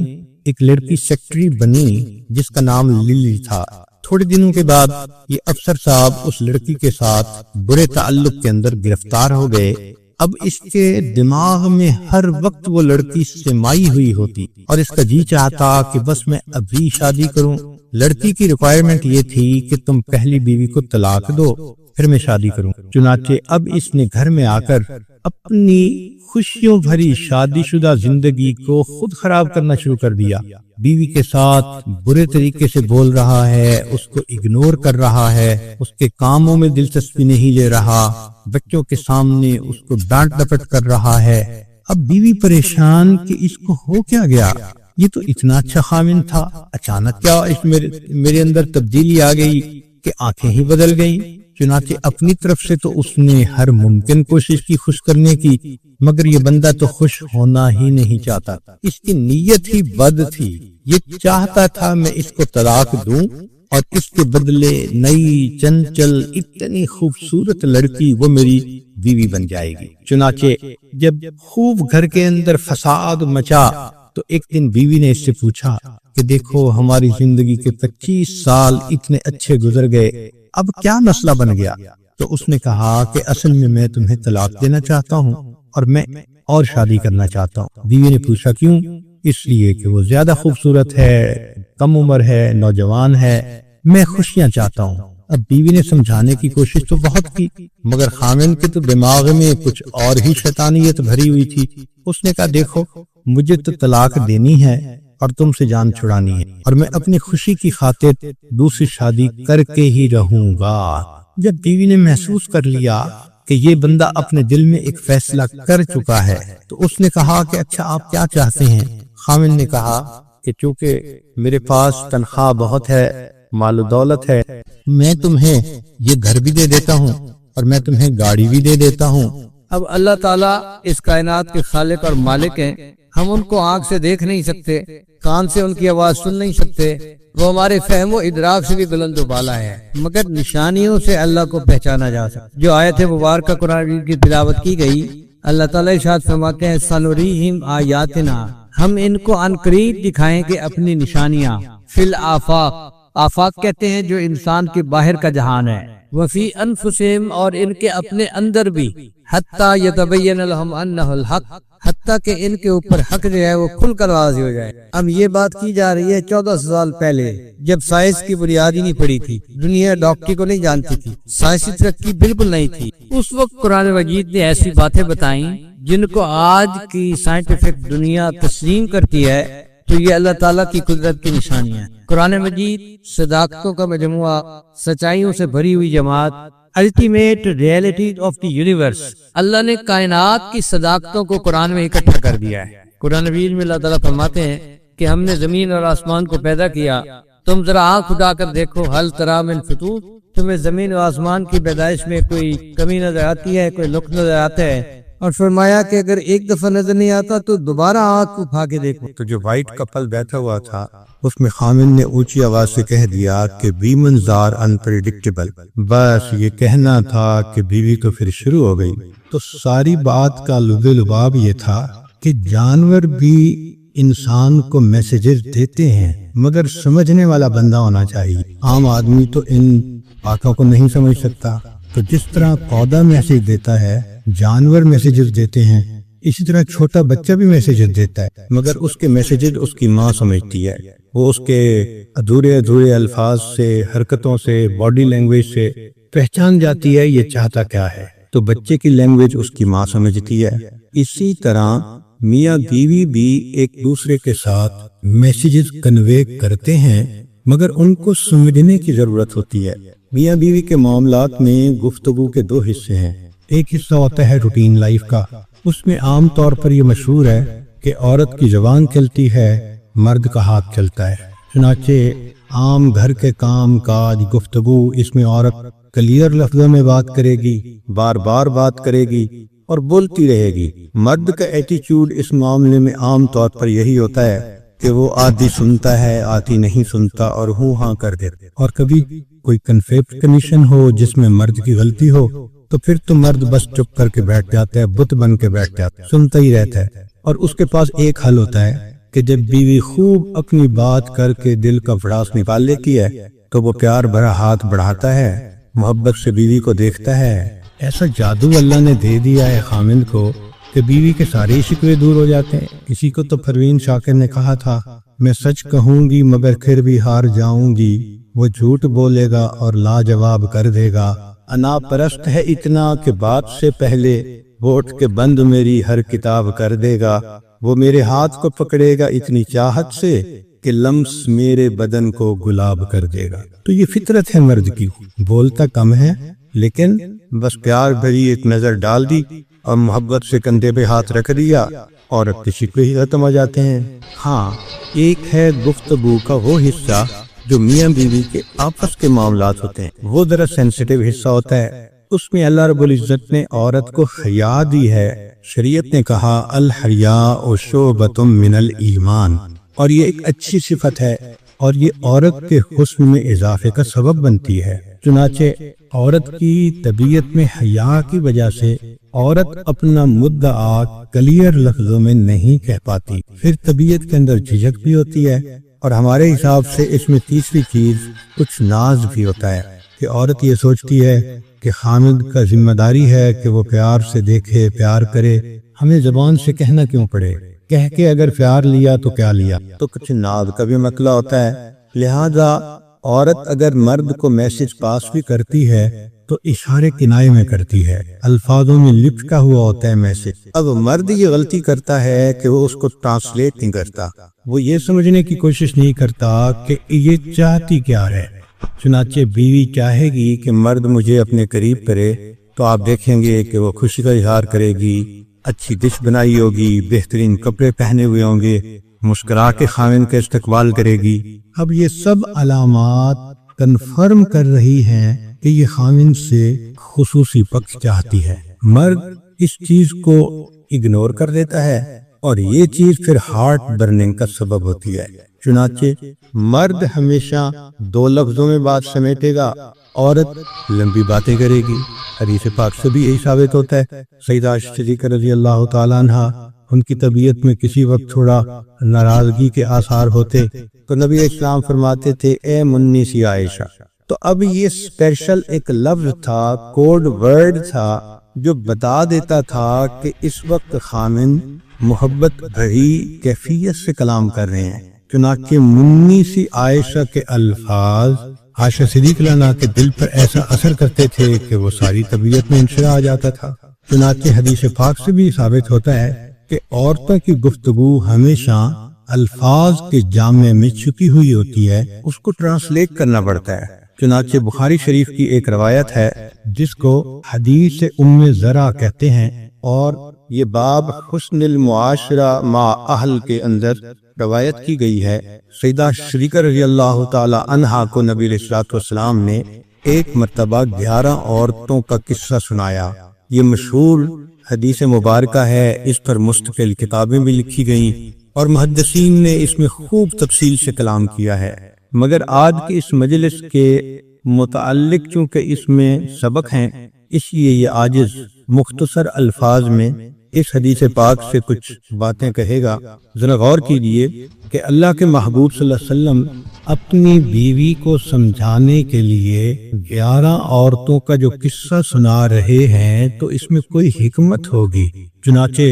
ایک لڑکی سیکرٹری بنی جس کا نام للی تھا۔ تھوڑے دنوں کے بعد یہ افسر صاحب اس لڑکی کے ساتھ برے تعلق کے اندر گرفتار ہو گئے۔ اب اس کے دماغ میں ہر وقت وہ لڑکی سے مائی ہوئی ہوتی اور اس کا جی چاہتا کہ بس میں ابھی شادی کروں۔ لڑکی کی ریکوائرمنٹ یہ تھی کہ تم پہلی بیوی کو طلاق دو پھر میں شادی کروں۔ چنانچہ اب اس نے گھر میں آ کر اپنی خوشیوں بھری شادی شدہ زندگی کو خود خراب کرنا شروع کر دیا۔ بیوی کے ساتھ برے طریقے سے بول رہا ہے، اس کو اگنور کر رہا ہے، اس کے کاموں میں دلچسپی نہیں لے رہا، بچوں کے سامنے اس کو ڈانٹ ڈپٹ کر رہا ہے۔ اب بیوی پریشان کہ اس کو ہو کیا گیا، یہ تو اتنا اچھا خاوند تھا، اچانک کیا اس میرے اندر تبدیلی آ گئی کہ آنکھیں ہی بدل گئیں۔ چنانچہ اپنی طرف سے تو اس نے ہر ممکن کوشش کی خوش کرنے کی، مگر یہ بندہ تو خوش ہونا ہی نہیں چاہتا، اس کی نیت ہی بد تھی۔ یہ چاہتا تھا میں اس کو طلاق دوں اور اس کے بدلے نئی چنچل اتنی خوبصورت لڑکی وہ میری بیوی بن جائے گی۔ چنانچہ جب خوب گھر کے اندر فساد مچا تو ایک دن بیوی نے اس سے پوچھا کہ دیکھو ہماری زندگی کے 25 سال اتنے اچھے گزر گئے، اب کیا مسئلہ بن گیا؟ تو اس نے کہا کہ اصل میں تمہیں طلاق دینا چاہتا ہوں اور میں اور شادی کرنا چاہتا ہوں۔ بیوی نے پوچھا کیوں؟ اس لیے کہ وہ زیادہ خوبصورت ہے، کم عمر ہے، نوجوان ہے، میں خوشیاں چاہتا ہوں۔ اب بیوی نے سمجھانے کی کوشش تو بہت کی، مگر خامن کے تو دماغ میں کچھ اور ہی شیطانیت بھری ہوئی تھی۔ اس نے کہا دیکھو مجھے تو طلاق دینی ہے اور تم سے جان چھڑانی ہے، اور میں اپنی خوشی کی خاطر دوسری شادی کر کے ہی رہوں گا۔ جب بیوی نے محسوس کر لیا کہ یہ بندہ اپنے دل میں ایک فیصلہ کر چکا ہے تو اس نے کہا کہ اچھا آپ کیا چاہتے ہیں؟ خامن نے کہا کہ چونکہ میرے پاس تنخواہ بہت ہے، مال و دولت ہے، میں تمہیں یہ گھر بھی دے دیتا ہوں اور میں تمہیں گاڑی بھی دے دیتا ہوں۔ اب اللہ تعالیٰ اس کائنات کے خالق اور مالک ہیں، ہم ان کو آنکھ سے دیکھ نہیں سکتے، کان سے ان کی آواز سن نہیں سکتے، وہ ہمارے فہم و ادراک سے بھی بلند و بالا ہے، مگر نشانیوں سے اللہ کو پہچانا جا سکتا۔ جو آیت مبارکہ قرآن کی تلاوت کی گئی، اللہ تعالیٰ ارشاد فرماتے ہیں سنریہم آیاتنا، ہم ان کو عنقریب دکھائیں گے اپنی نشانیاں، فی الآفاق، آفاق کہتے ہیں جو انسان کے باہر کا جہان ہے، وفی انفسہم، اور ان کے اپنے اندر بھی، حتی یتبین لہم انہ الحق، حتیٰ کہ ان کے اوپر حق جو ہے وہ کھل کر واضح ہو جائے۔ اب یہ بات کی جا رہی ہے 1400 سال پہلے، جب سائنس کی بنیاد ہی نہیں پڑی تھی، دنیا ڈاکٹری کو نہیں جانتی تھی، سائنسی ترقی بالکل نہیں تھی۔ اس وقت قرآن مجید نے ایسی باتیں بتائیں جن کو آج کی سائنٹیفک دنیا تسلیم کرتی ہے، تو یہ اللہ تعالیٰ کی قدرت کی نشانیاں ہیں۔ قرآن مجید صداقتوں کا مجموعہ، سچائیوں سے بھری ہوئی جماعت، ultimate reality of the universe. اللہ نے کائنات کی صداقتوں کو قرآن میں اکٹھا کر دیا ہے۔ قرآن مجید میں اللہ تعالیٰ فرماتے ہیں کہ ہم نے زمین اور آسمان کو پیدا کیا، تم ذرا آنکھ اٹھا کر دیکھو، حل تری من فطور، تمہیں زمین و آسمان کی پیدائش میں کوئی کمی نظر آتی ہے، کوئی نقص نظر آتا ہے؟ اور فرمایا کہ اگر ایک دفعہ نظر نہیں آتا تو دوبارہ آنکھ اٹھا کے دیکھو۔ تو جو وائٹ کپل بیٹھا ہوا تھا اس میں خامن نے اونچی آواز سے کہہ دیا کہ ویمنز آر انپریڈکٹیبل، بس یہ کہنا تھا کہ بیوی تو پھر شروع ہو گئی۔ تو ساری بات کا لب لباب یہ تھا کہ جانور بھی انسان کو میسیجز دیتے ہیں، مگر سمجھنے والا بندہ ہونا چاہیے۔ عام آدمی تو ان باتوں کو نہیں سمجھ سکتا۔ تو جس طرح پودا میسیج دیتا ہے، جانور میسیجز دیتے ہیں، اسی طرح چھوٹا بچہ بھی میسیجز دیتا ہے، مگر اس کے میسیجز اس کی ماں سمجھتی ہے۔ وہ اس کے ادھورے الفاظ سے، حرکتوں سے، باڈی لینگویج سے پہچان جاتی ہے یہ چاہتا کیا ہے۔ تو بچے کی لینگویج اس کی ماں سمجھتی ہے۔ اسی طرح میاں بیوی بھی ایک دوسرے کے ساتھ میسیجز کنوے کرتے ہیں، مگر ان کو سمجھنے کی ضرورت ہوتی ہے۔ میاں بیوی کے معاملات میں گفتگو کے دو حصے ہیں۔ ایک حصہ ہوتا ہے روٹین لائف کا، اس میں عام طور پر یہ مشہور ہے کہ عورت کی زبان چلتی ہے، مرد کا ہاتھ چلتا ہے۔ چنانچہ عام گھر کے کام کاج، گفتگو، اس میں عورت کلیئر لفظوں میں بات کرے گی، بار بار بات کرے گی اور بولتی رہے گی۔ مرد کا ایٹیچیوڈ اس معاملے میں عام طور پر یہی ہوتا ہے کہ وہ آدھی سنتا ہے، آدھی نہیں سنتا اور ہوں ہاں کر دیتا۔ اور کبھی کوئی کنفلکٹ کنڈیشن ہو جس میں مرد کی غلطی ہو تو پھر تو مرد بس چپ کر کے بیٹھ جاتا ہے، بت بن کے بیٹھ جاتا ہے، سنتا ہی رہتا ہے۔ اور اس کے پاس ایک حل ہوتا ہے کہ جب بیوی خوب اپنی بات کر کے دل کا بھڑاس نکال لیتی ہے تو وہ پیار بھرا ہاتھ بڑھاتا ہے، محبت سے بیوی کو دیکھتا ہے، ایسا جادو اللہ نے دے دیا ہے خامند کو کہ بیوی کے سارے شکوے دور ہو جاتے ہیں۔ کسی کو تو پروین شاکر نے کہا تھا، میں سچ کہوں گی مگر پھر بھی ہار جاؤں گی، وہ جھوٹ بولے گا اور لاجواب کر دے گا۔ انا پرست ہے اتنا کہ بات سے پہلے وہ اٹھ کے بند میری ہر کتاب کر دے گا، وہ میرے ہاتھ کو پکڑے گا اتنی چاہت سے کہ لمس میرے بدن کو گلاب کر دے گا۔ تو یہ فطرت ہے مرد کی، بولتا کم ہے لیکن بس پیار بھری ایک نظر ڈال دی اور محبت سے کندھے پہ ہاتھ رکھ دیا، عورت کے شکوے ہی ختم ہو جاتے ہیں۔ ہاں، ایک ہے گفتگو کا وہ حصہ جو میاں بیوی کے آپس کے معاملات ہوتے ہیں، وہ ذرا سینسیٹیو حصہ ہوتا ہے۔ اس میں اللہ رب العزت نے عورت کو حیا دی ہے۔ شریعت نے کہا الحیاء شعبۃ من الایمان، اور یہ ایک اچھی صفت ہے اور یہ عورت کے حسن میں اضافے کا سبب بنتی ہے۔ چنانچہ عورت کی طبیعت میں حیا کی وجہ سے عورت اپنا مدعا کلیئر لفظوں میں نہیں کہہ پاتی، پھر طبیعت کے اندر جھجک بھی ہوتی ہے، اور ہمارے حساب سے اس میں تیسری چیز کچھ ناز بھی ہوتا ہے کہ عورت یہ سوچتی ہے کہ خامد کا ذمہ داری ہے کہ وہ پیار سے دیکھے، پیار کرے، ہمیں زبان سے کہنا کیوں پڑے، کہہ کے اگر پیار لیا تو کیا لیا، تو کچھ ناز کا بھی مسئلہ ہوتا ہے۔ لہذا عورت اگر مرد کو میسج پاس بھی کرتی ہے تو اشارے کنائے میں کرتی ہے، الفاظوں میں لپٹا ہوا ہوتا ہے میسج۔ اب مرد یہ غلطی کرتا ہے کہ وہ اس کو ٹرانسلیٹ نہیں کرتا، وہ یہ سمجھنے کی کوشش نہیں کرتا کہ یہ چاہتی کیا ہے۔ چنانچہ بیوی چاہے گی کہ مرد مجھے اپنے قریب کرے تو آپ دیکھیں گے کہ وہ خوشی کا اظہار کرے گی، اچھی ڈش بنائی ہوگی، بہترین کپڑے پہنے ہوئے ہوں گے، مسکرا کے خاوند کا استقبال کرے گی۔ اب یہ سب علامات کنفرم کر رہی ہیں کہ یہ خاوند سے خصوصی پکش چاہتی ہے۔ مرد اس چیز کو اگنور کر دیتا ہے اور یہ چیز پھر ہارٹ برننگ کا سبب ہوتی ہے۔ چنانچہ مرد ہمیشہ دو لفظوں میں بات سمیٹے گا، عورت لمبی باتیں کرے گی۔ حدیث پاک سے بھی یہی ثابت ہوتا ہے۔ سیدہ عائشہ صدیقہ رضی اللہ تعالیٰ عنہا، ان کی طبیعت میں کسی وقت تھوڑا ناراضگی کے آثار ہوتے تو نبی اسلام فرماتے تھے اے منی سی عائشہ۔ تو اب یہ اسپیشل ایک لفظ تھا، کوڈ ورڈ تھا جو بتا دیتا تھا کہ اس وقت خامن محبت بھری کیفیت سے کلام کر رہے ہیں۔ چنانچہ منی سی عائشہ کے الفاظ عائشہ صدیقہ عنہا کے دل پر ایسا اثر کرتے تھے کہ وہ ساری طبیعت میں انشراح آ جاتا تھا۔ چنانچہ حدیث پاک سے بھی ثابت ہوتا ہے کہ عورتوں کی گفتگو ہمیشہ الفاظ کے جامع میں چھپی ہوئی ہوتی ہے، اس کو ٹرانسلیٹ کرنا پڑتا ہے۔ چنانچہ بخاری شریف کی ایک روایت ہے جس کو حدیث ام زرع کہتے ہیں، اور یہ باب حسن المعاشرہ مع اہل کے اندر روایت کی گئی ہے۔ سیدہ شریکہ رضی اللہ تعالی عنہا کو نبی علیہ الصلوۃ والسلام نے ایک مرتبہ 11 عورتوں کا قصہ سنایا۔ یہ مشہور حدیث مبارکہ ہے، اس پر مستقل کتابیں بھی لکھی گئیں اور محدثین نے اس میں خوب تفصیل سے کلام کیا ہے، مگر آج کے اس مجلس کے متعلق چونکہ اس میں سبق ہیں، اس لیے یہ عاجز مختصر الفاظ میں اس حدیث پاک سے کچھ باتیں کہے گا۔ ذرا غور کیجئے کہ اللہ کے محبوب صلی اللہ علیہ وسلم اپنی بیوی کو سمجھانے کے لیے 11 عورتوں کا جو قصہ سنا رہے ہیں تو اس میں کوئی حکمت ہوگی۔ چنانچہ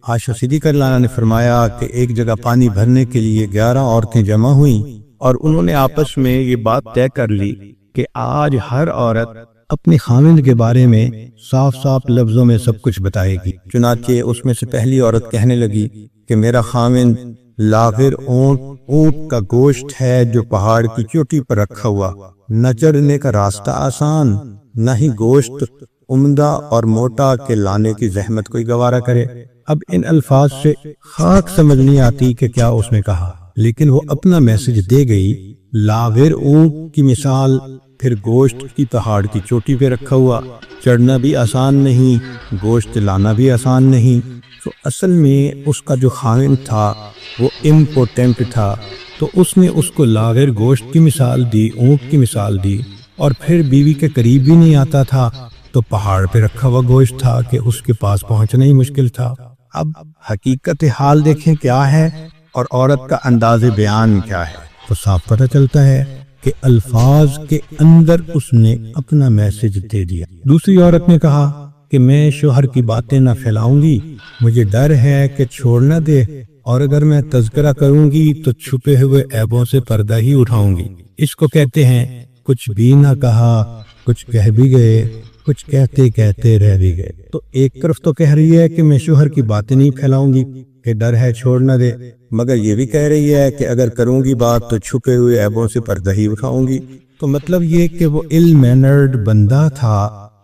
عائشہ صدیقہ رضی اللہ عنہا نے فرمایا کہ ایک جگہ پانی بھرنے کے لیے 11 عورتیں جمع ہوئیں اور انہوں نے آپس میں یہ بات طے کر لی کہ آج ہر عورت اپنے خاوند کے بارے میں صاف صاف لفظوں میں سب کچھ بتائے گی۔ چنانچہ اس میں سے پہلی عورت کہنے لگی کہ میرا خاوند لاغر اونٹ کا گوشت ہے جو پہاڑ کی چوٹی پر رکھا ہوا، نہ چڑھنے کا راستہ آسان، نہ ہی گوشت عمدہ اور موٹا کے لانے کی زحمت کوئی گوارا کرے۔ اب ان الفاظ سے خاک سمجھ نہیں آتی کہ کیا اس نے کہا، لیکن وہ اپنا میسج دے گئی۔ لاغر اونٹ کی مثال، پھر گوشت کی پہاڑ کی چوٹی پہ رکھا ہوا، چڑھنا بھی آسان نہیں، گوشت لانا بھی آسان نہیں۔ تو اصل میں اس کا جو خاوند تھا وہ امپوٹنٹ تھا، تو اس نے اس کو لاغر گوشت کی مثال دی، اونٹ کی مثال دی، اور پھر بیوی کے قریب بھی نہیں آتا تھا تو پہاڑ پہ رکھا ہوا گوشت تھا کہ اس کے پاس پہنچنا ہی مشکل تھا۔ اب حقیقت حال دیکھیں کیا ہے اور عورت کا انداز بیان کیا ہے، تو صاف پتہ چلتا ہے کہ الفاظ کے اندر اس نے اپنا میسج دے دیا۔ دوسری عورت نے کہا کہ میں شوہر کی باتیں نہ پھیلاؤں گی، مجھے ڈر ہے کہ چھوڑ نہ دے، اور اگر میں تذکرہ کروں گی تو چھپے ہوئے عیبوں سے پردہ ہی اٹھاؤں گی۔ اس کو کہتے ہیں کچھ بھی نہ کہا، کچھ کہہ بھی گئے، کچھ کہتے کہتے رہ بھی گئے۔ تو ایک طرف تو کہہ رہی ہے کہ میں شوہر کی باتیں نہیں پھیلاؤں گی کہ ڈر ہے چھوڑ نہ دے، مگر یہ بھی کہہ رہی ہے کہ اگر کروں گی بات تو چھپے ہوئے عیبوں سے پردہ ہی اٹھاؤں گی۔ تو مطلب یہ کہ وہ ill mannered بندہ تھا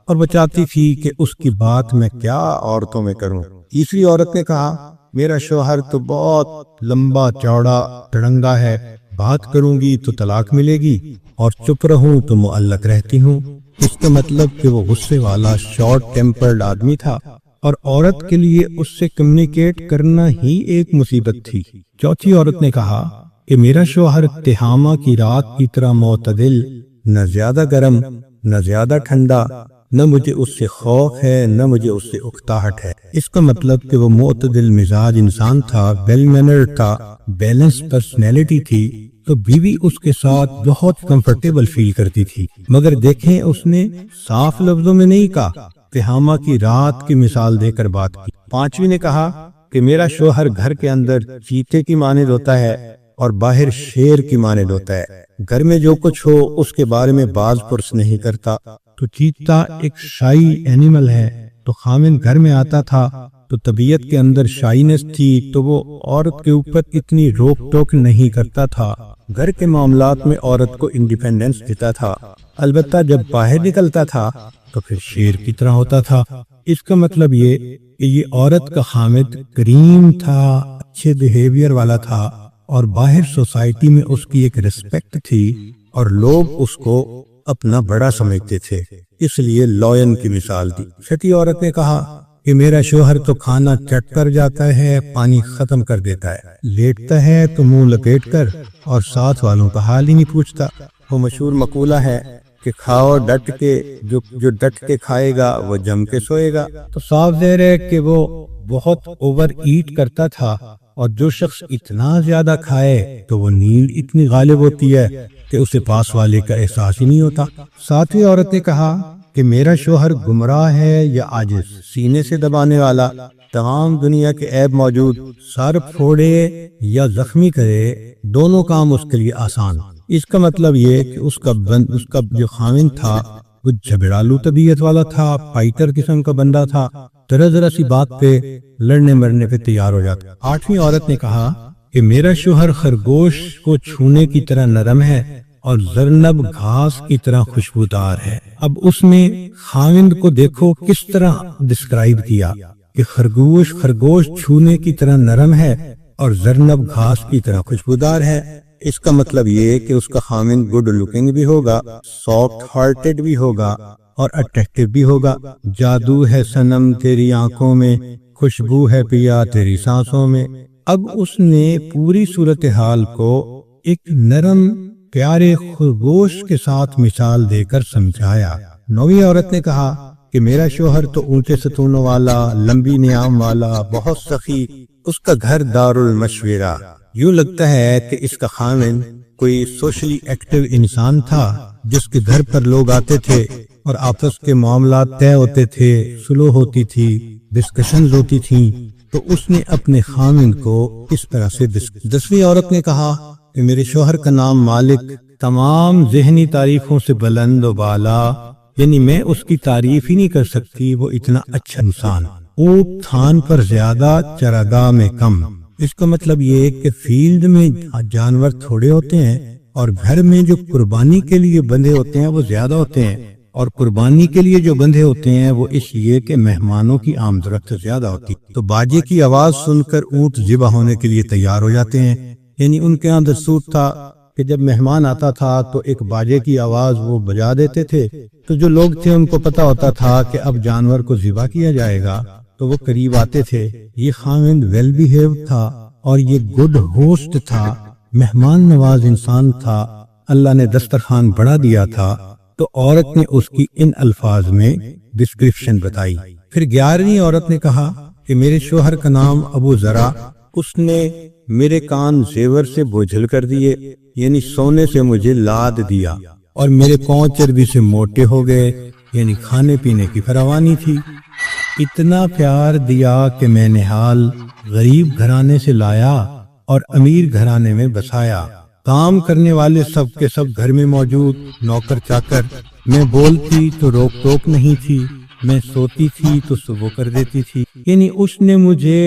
اور وہ چاہتی تھی کہ اس کی بات میں کیا عورتوں میں کروں۔ تیسری عورت نے کہا میرا شوہر تو بہت لمبا چوڑا تڑنگا ہے، بات کروں گی تو طلاق ملے گی اور چپ رہوں تو معلق رہتی ہوں۔ اس کا مطلب کہ وہ غصے والا شارٹ ٹیمپرڈ آدمی تھا اور عورت کے لیے اس سے کمیونیکیٹ کرنا ہی ایک مصیبت تھی۔ چوتھی عورت نے کہا کہ میرا شوہر تہامہ کی رات کی طرح معتدل، نہ زیادہ گرم نہ زیادہ ٹھنڈا، نہ مجھے اس سے خوف ہے نہ مجھے اس سے اکتاہٹ ہے۔ اس کا مطلب کہ وہ معتدل مزاج انسان تھا، ویل مینرڈ تھا، بیلنس پرسنالٹی تھی، تو بیوی اس کے ساتھ بہت کمفرٹیبل فیل کرتی تھی۔ مگر دیکھیں اس نے صاف لفظوں میں نہیں کہا، تہامہ کی رات کی مثال دے کر بات کی۔ پانچویں نے کہا کہ میرا شوہر گھر کے اندر چیتے کی مانند ہوتا ہے اور باہر شیر کی مانند ہوتا ہے، گھر میں جو کچھ ہو اس کے بارے میں باز پرس نہیں کرتا۔ تو چیتا ایک شائی اینیمل ہے، تو خامن گھر میں آتا تھا تو طبیعت کے اندر شائنس تھی، تو وہ عورت کے اوپر اتنی روک ٹوک نہیں کرتا تھا، گھر کے معاملات میں عورت کو انڈیپینڈنس دیتا تھا۔ البتہ جب باہر نکلتا تھا تو پھر شیر کی طرح ہوتا تھا۔ اس کا مطلب یہ کہ یہ عورت کا خامد کریم تھا، اچھے بیہیویئر والا تھا، اور باہر سوسائٹی میں اس کی ایک ریسپیکٹ تھی اور لوگ اس کو اپنا بڑا سمجھتے تھے، اس لیے لائن کی مثال دی۔ چھٹی عورت نے کہا کہ میرا شوہر تو کھانا چٹ کر جاتا ہے، پانی ختم کر دیتا ہے، لیٹتا ہے تو منہ لپیٹ کر، اور ساتھ والوں کا حال ہی نہیں پوچھتا۔ وہ مشہور مقولہ ہے کہ کھاؤ ڈٹ کے، جو ڈٹ کے کھائے گا وہ جم کے سوئے گا۔ تو صاف ظاہر ہے کہ وہ بہت اوور ایٹ کرتا تھا، اور جو شخص اتنا زیادہ کھائے تو وہ نیند اتنی غالب ہوتی ہے کہ اسے پاس والے کا احساس ہی نہیں ہوتا۔ ساتویں عورت نے کہا کہ میرا شوہر گمراہ ہے یا عاجز، سینے سے دبانے والا، تمام دنیا کے عیب موجود، سر پھوڑے یا زخمی کرے، دونوں کام اس کے لیے آسان۔ اس کا مطلب یہ کہ اس کا جو خاوند تھا وہ جھگڑالو طبیعت والا تھا، فائٹر قسم کا بندہ تھا، ذرا سی بات پہ لڑنے مرنے پہ تیار ہو جاتا۔ آٹھویں عورت نے کہا کہ میرا شوہر خرگوش کو چھونے کی طرح نرم ہے اور زرنب گھاس کی طرح خوشبودار ہے۔ اب اس نے خاوند کو دیکھو کس طرح ڈسکرائب کیا کہ خرگوش چھونے کی طرح نرم ہے اور زرنب گھاس کی طرح خوشبودار ہے۔ اس کا مطلب یہ کہ اس کا خاوند گڈ لکنگ بھی ہوگا، سافٹ ہارٹڈ بھی ہوگا اور اٹریکٹیو بھی ہوگا۔ جادو ہے صنم تیری آنکھوں میں، خوشبو ہے پیا تیری سانسوں میں۔ اب اس نے پوری صورتحال کو ایک نرم پیارے خرگوش کے ساتھ مثال دے کر سمجھایا۔ نویں عورت نے کہا کہ میرا شوہر تو اونچے ستونوں والا، لمبی نیام والا، بہت سخی، اس کا گھر دار المشورہ، یوں لگتا ہے کہ اس کا خاوند کوئی سوشلی ایکٹیو انسان تھا جس کے گھر پر لوگ آتے تھے اور آپس کے معاملات طے ہوتے تھے، سلو ہوتی تھی، ڈسکشنز ہوتی تھیں، تو اس نے اپنے خاوند کو اس طرح سے دسویں عورت نے کہا کہ میرے شوہر کا نام مالک تمام ذہنی تعریفوں سے بلند و بالا، یعنی میں اس کی تعریف ہی نہیں کر سکتی، وہ اتنا اچھا انسان، اونٹ تھان پر زیادہ چراگاہ میں کم۔ اس کا مطلب یہ کہ فیلڈ میں جانور تھوڑے ہوتے ہیں اور گھر میں جو قربانی کے لیے بندھے ہوتے ہیں وہ زیادہ ہوتے ہیں، اور قربانی کے لیے جو بندھے ہوتے ہیں وہ اس لیے کہ مہمانوں کی آمد و رفت زیادہ ہوتی، تو باجے کی آواز سن کر اونٹ ذبح ہونے کے لیے تیار ہو جاتے ہیں۔ یعنی ان کے ہاں دستور تھا کہ جب مہمان آتا تھا تو ایک باجے کی آواز وہ بجا دیتے تھے، تو جو لوگ تھے ان کو پتا ہوتا تھا کہ اب جانور کو ذبح کیا جائے گا، تو وہ قریب آتے تھے۔ یہ خاوند ویل بیہیو تھا اور یہ گڈ ہوسٹ تھا، مہمان نواز انسان تھا، اللہ نے دسترخوان بڑھا دیا تھا، تو عورت نے اس کی ان الفاظ میں ڈسکرپشن بتائی۔ پھر 11ویں عورت نے کہا کہ میرے شوہر کا نام ابو ذرا، اس نے میرے کان زیور سے بوجھل کر دیے، یعنی سونے سے مجھے لاد دیا، اور میرے پاؤں چربی سے موٹے ہو گئے، یعنی کھانے پینے کی فراوانی تھی۔ اتنا پیار دیا کہ میں نے حال غریب گھرانے سے لایا اور امیر گھرانے میں بسایا۔ کام کرنے والے سب کے سب گھر میں موجود، نوکر چاکر۔ میں بولتی تو روک ٹوک نہیں تھی، میں سوتی تھی تو صبح کر دیتی تھی۔ یعنی اس نے مجھے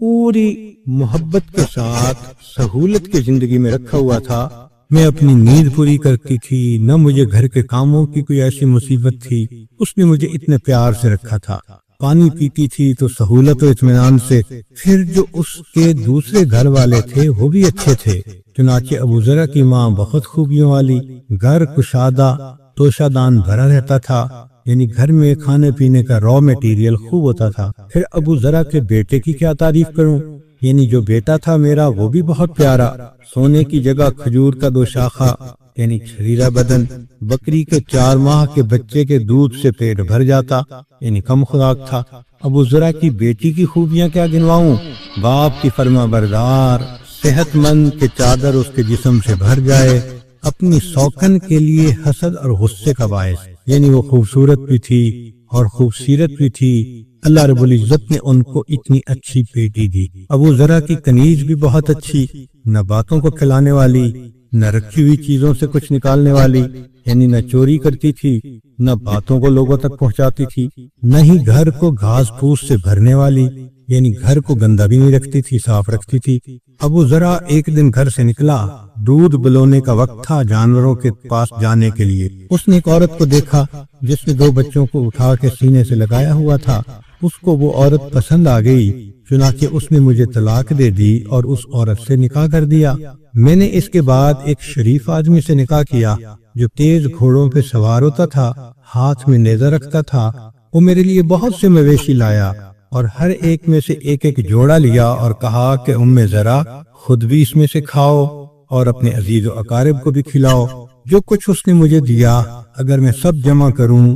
پوری محبت کے ساتھ سہولت کی زندگی میں رکھا ہوا تھا۔ میں اپنی نیند پوری کرتی تھی، نہ مجھے گھر کے کاموں کی کوئی ایسی مصیبت تھی۔ اس نے مجھے اتنے پیار سے رکھا تھا۔ پانی پیتی تھی تو سہولت و اطمینان سے۔ پھر جو اس کے دوسرے گھر والے تھے وہ بھی اچھے تھے، چنانچہ ابو ذرا کی ماں بہت خوبیوں والی، گھر کشادہ توشہ دان بھرا رہتا تھا، یعنی گھر میں کھانے پینے کا را میٹیریل خوب ہوتا تھا۔ پھر ابو ذرا کے بیٹے کی کیا تعریف کروں، یعنی جو بیٹا تھا میرا وہ بھی بہت پیارا، سونے کی جگہ کھجور کا 2 شاخہ، یعنی چھریرا بدن، بکری کے 4 ماہ کے بچے کے دودھ سے پیٹ بھر جاتا، یعنی کم خوراک تھا۔ ابو ذرا کی بیٹی کی خوبیاں کیا گنواؤں، باپ کی فرما بردار، صحت مند کہ چادر اس کے جسم سے بھر جائے، اپنی سوکن کے لیے حسد اور غصے کا باعث، یعنی وہ خوبصورت بھی تھی اور خوبصیرت بھی تھی۔ اللہ رب العزت نے ان کو اتنی اچھی بیٹی دی۔ ابو ذرا کی کنیز بھی بہت اچھی، نہ باتوں کو کھلانے والی، نہ رکھی ہوئی چیزوں سے کچھ نکالنے والی، یعنی نہ چوری کرتی تھی، نہ باتوں کو لوگوں تک پہنچاتی تھی، نہ ہی گھر کو گھاس پھوس سے بھرنے والی، یعنی گھر کو گندا بھی نہیں رکھتی تھی، صاف رکھتی تھی۔ ابو ذرا ایک دن گھر سے نکلا، دودھ بلونے کا وقت تھا جانوروں کے پاس جانے کے لیے۔ اس نے ایک عورت کو دیکھا جس نے 2 بچوں کو اٹھا کے سینے سے لگایا ہوا تھا۔ اس کو وہ عورت پسند آ گئی، چنانچہ اس نے مجھے طلاق دے دی اور اس عورت سے نکاح کر دیا۔ میں نے اس کے بعد ایک شریف آدمی سے نکاح کیا جو تیز گھوڑوں پہ سوار ہوتا تھا، ہاتھ میں نیزہ رکھتا تھا۔ وہ میرے لیے بہت سے مویشی لایا اور ہر ایک میں سے ایک ایک جوڑا لیا اور کہا کہ ذرا خود بھی اس میں سے کھاؤ اور اپنے عزیز و اقارب کو بھی کھلاؤ۔ جو کچھ اس نے مجھے دیا اگر میں سب جمع کروں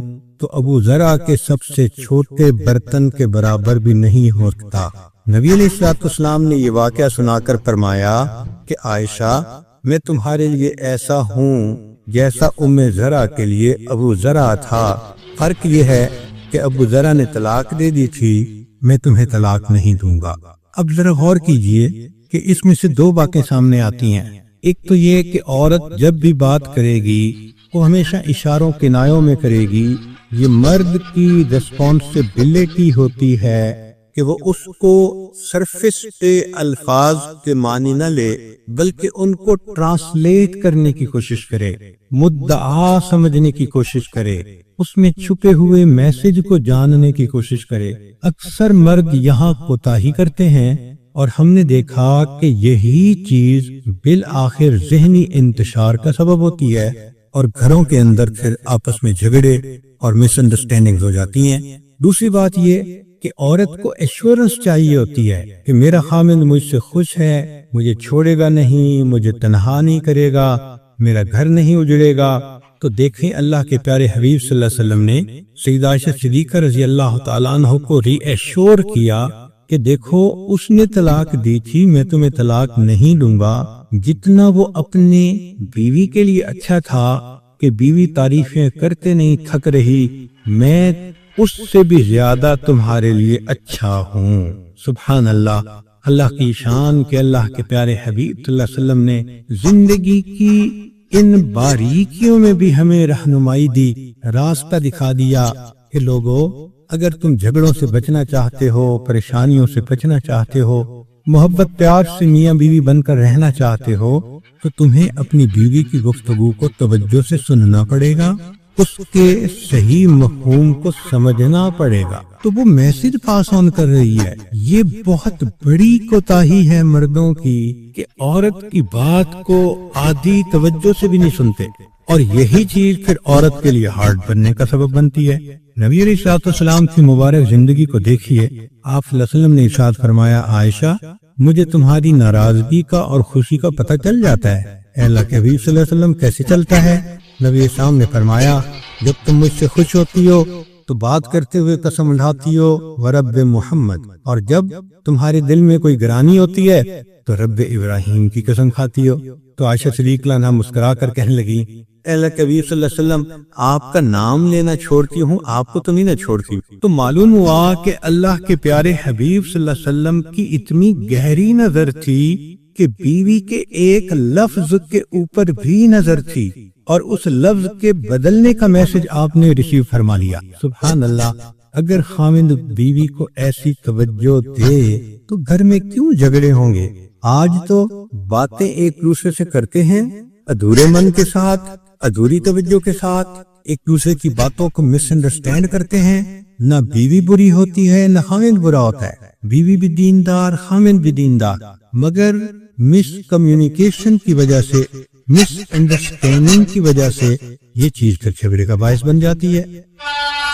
تو ابو ذرا کے سب سے چھوٹے برتن کے برابر بھی نہیں ہو سکتا۔ نبی علیہ السلام نے یہ واقعہ سنا کر فرمایا کہ عائشہ، میں تمہارے لیے ایسا ہوں جیسا ذرا کے لیے ابو ذرا تھا۔ فرق یہ ہے کہ ابو ذرا نے طلاق دے دی تھی، میں تمہیں طلاق نہیں دوں گا۔ اب ذرا غور کیجئے کہ اس میں سے 2 باتیں سامنے آتی ہیں۔ ایک تو یہ کہ عورت جب بھی بات کرے گی وہ ہمیشہ اشاروں کنایوں میں کرے گی۔ یہ مرد کی ریسپانسبلٹی ہوتی ہے کہ وہ اس کو سرفیس الفاظ کے معنی نہ لے بلکہ ان کو ٹرانسلیٹ کرنے کی کوشش کرے، مدعا سمجھنے کی کوشش کرے، اس میں چھپے ہوئے میسج کو جاننے کی کوشش کرے۔ اکثر مرد یہاں کوتاہی کرتے ہیں اور ہم نے دیکھا کہ یہی چیز بالآخر ذہنی انتشار کا سبب ہوتی ہے اور گھروں کے اندر پھر آپس میں جھگڑے اور مس انڈرسٹینڈنگ ہو جاتی ہیں۔ دوسری بات یہ کہ عورت کو ایشورنس چاہیے ہوتی ہے کہ میرا خامند مجھ سے خوش ہے، مجھے چھوڑے گا نہیں، مجھے تنہا نہیں کرے گا، میرا گھر نہیں اجڑے گا۔ تو دیکھیں اللہ کے پیارے حبیب صلی اللہ علیہ وسلم نے سیدہ عائشہ صدیقہ رضی اللہ تعالیٰ عنہ کو ری ایشور کیا کہ دیکھو اس نے طلاق دی تھی، میں تمہیں طلاق نہیں دوں گا۔ جتنا وہ اپنے بیوی کے لیے اچھا تھا کہ بیوی تعریفیں کرتے نہیں تھک رہی، میں اس سے بھی زیادہ تمہارے لیے اچھا ہوں۔ سبحان اللہ، اللہ کی شان کہ اللہ کے پیارے حبیب صلی اللہ علیہ وسلم نے زندگی کی ان باریکیوں میں بھی ہمیں رہنمائی دی، راستہ دکھا دیا کہ لوگو اگر تم جھگڑوں سے بچنا چاہتے ہو، پریشانیوں سے بچنا چاہتے ہو، محبت پیار سے میاں بیوی بن کر رہنا چاہتے ہو تو تمہیں اپنی بیوی کی گفتگو کو توجہ سے سننا پڑے گا، اس کے صحیح مفہوم کو سمجھنا پڑے گا تو وہ میسج پاس آن کر رہی ہے۔ یہ بہت بڑی کوتاہی ہے مردوں کی کہ عورت کی بات کو آدھی توجہ سے بھی نہیں سنتے، اور یہی چیز پھر عورت کے لیے ہارڈ بننے کا سبب بنتی ہے۔ نبی علیہ السلام کی مبارک زندگی کو دیکھیے، آپ صلی اللہ علیہ وسلم نے ارشاد فرمایا، عائشہ مجھے تمہاری ناراضگی کا اور خوشی کا پتہ چل جاتا ہے۔ اے اللہ کے حبیب صلی اللہ علیہ وسلم کیسے چلتا ہے؟ نبی اسلام نے فرمایا، جب تم مجھ سے خوش ہوتی ہو تو بات کرتے ہوئے قسم اٹھاتی ہو ورب محمد، اور جب تمہارے دل میں کوئی گرانی ہوتی ہے تو رب ابراہیم کی قسم کھاتی ہو۔ تو عائشہ صدیقہ عنہا مسکرا کر کہنے لگی، اے اللہ کے حبیب صلی اللہ علیہ وسلم، آپ کا نام لینا چھوڑتی ہوں، آپ کو تو نہیں نہ چھوڑتی۔ تو معلوم ہوا کہ اللہ کے پیارے حبیب صلی اللہ علیہ وسلم کی اتنی گہری نظر تھی کہ بیوی کے ایک لفظ کے اوپر بھی نظر تھی، اور اس لفظ کے بدلنے کا میسج آپ نے ریسیو فرما لیا۔ سبحان اللہ، اگر خاوند بیوی کو ایسی توجہ دے تو گھر میں کیوں جھگڑے ہوں گے؟ آج تو باتیں ایک دوسرے سے کرتے ہیں ادھورے من کے ساتھ، ادھوری توجہ کے ساتھ، ایک دوسرے کی باتوں کو مس انڈرسٹینڈ کرتے ہیں۔ نہ بیوی بری ہوتی ہے نہ خاوند برا ہوتا ہے، بیوی بھی دیندار، خاوند بھی دیندار، مگر مس کمیونیکیشن کی وجہ سے، مس انڈرسٹینڈنگ کی وجہ سے یہ چیز پھر جھگڑے کا باعث بن جاتی ہے۔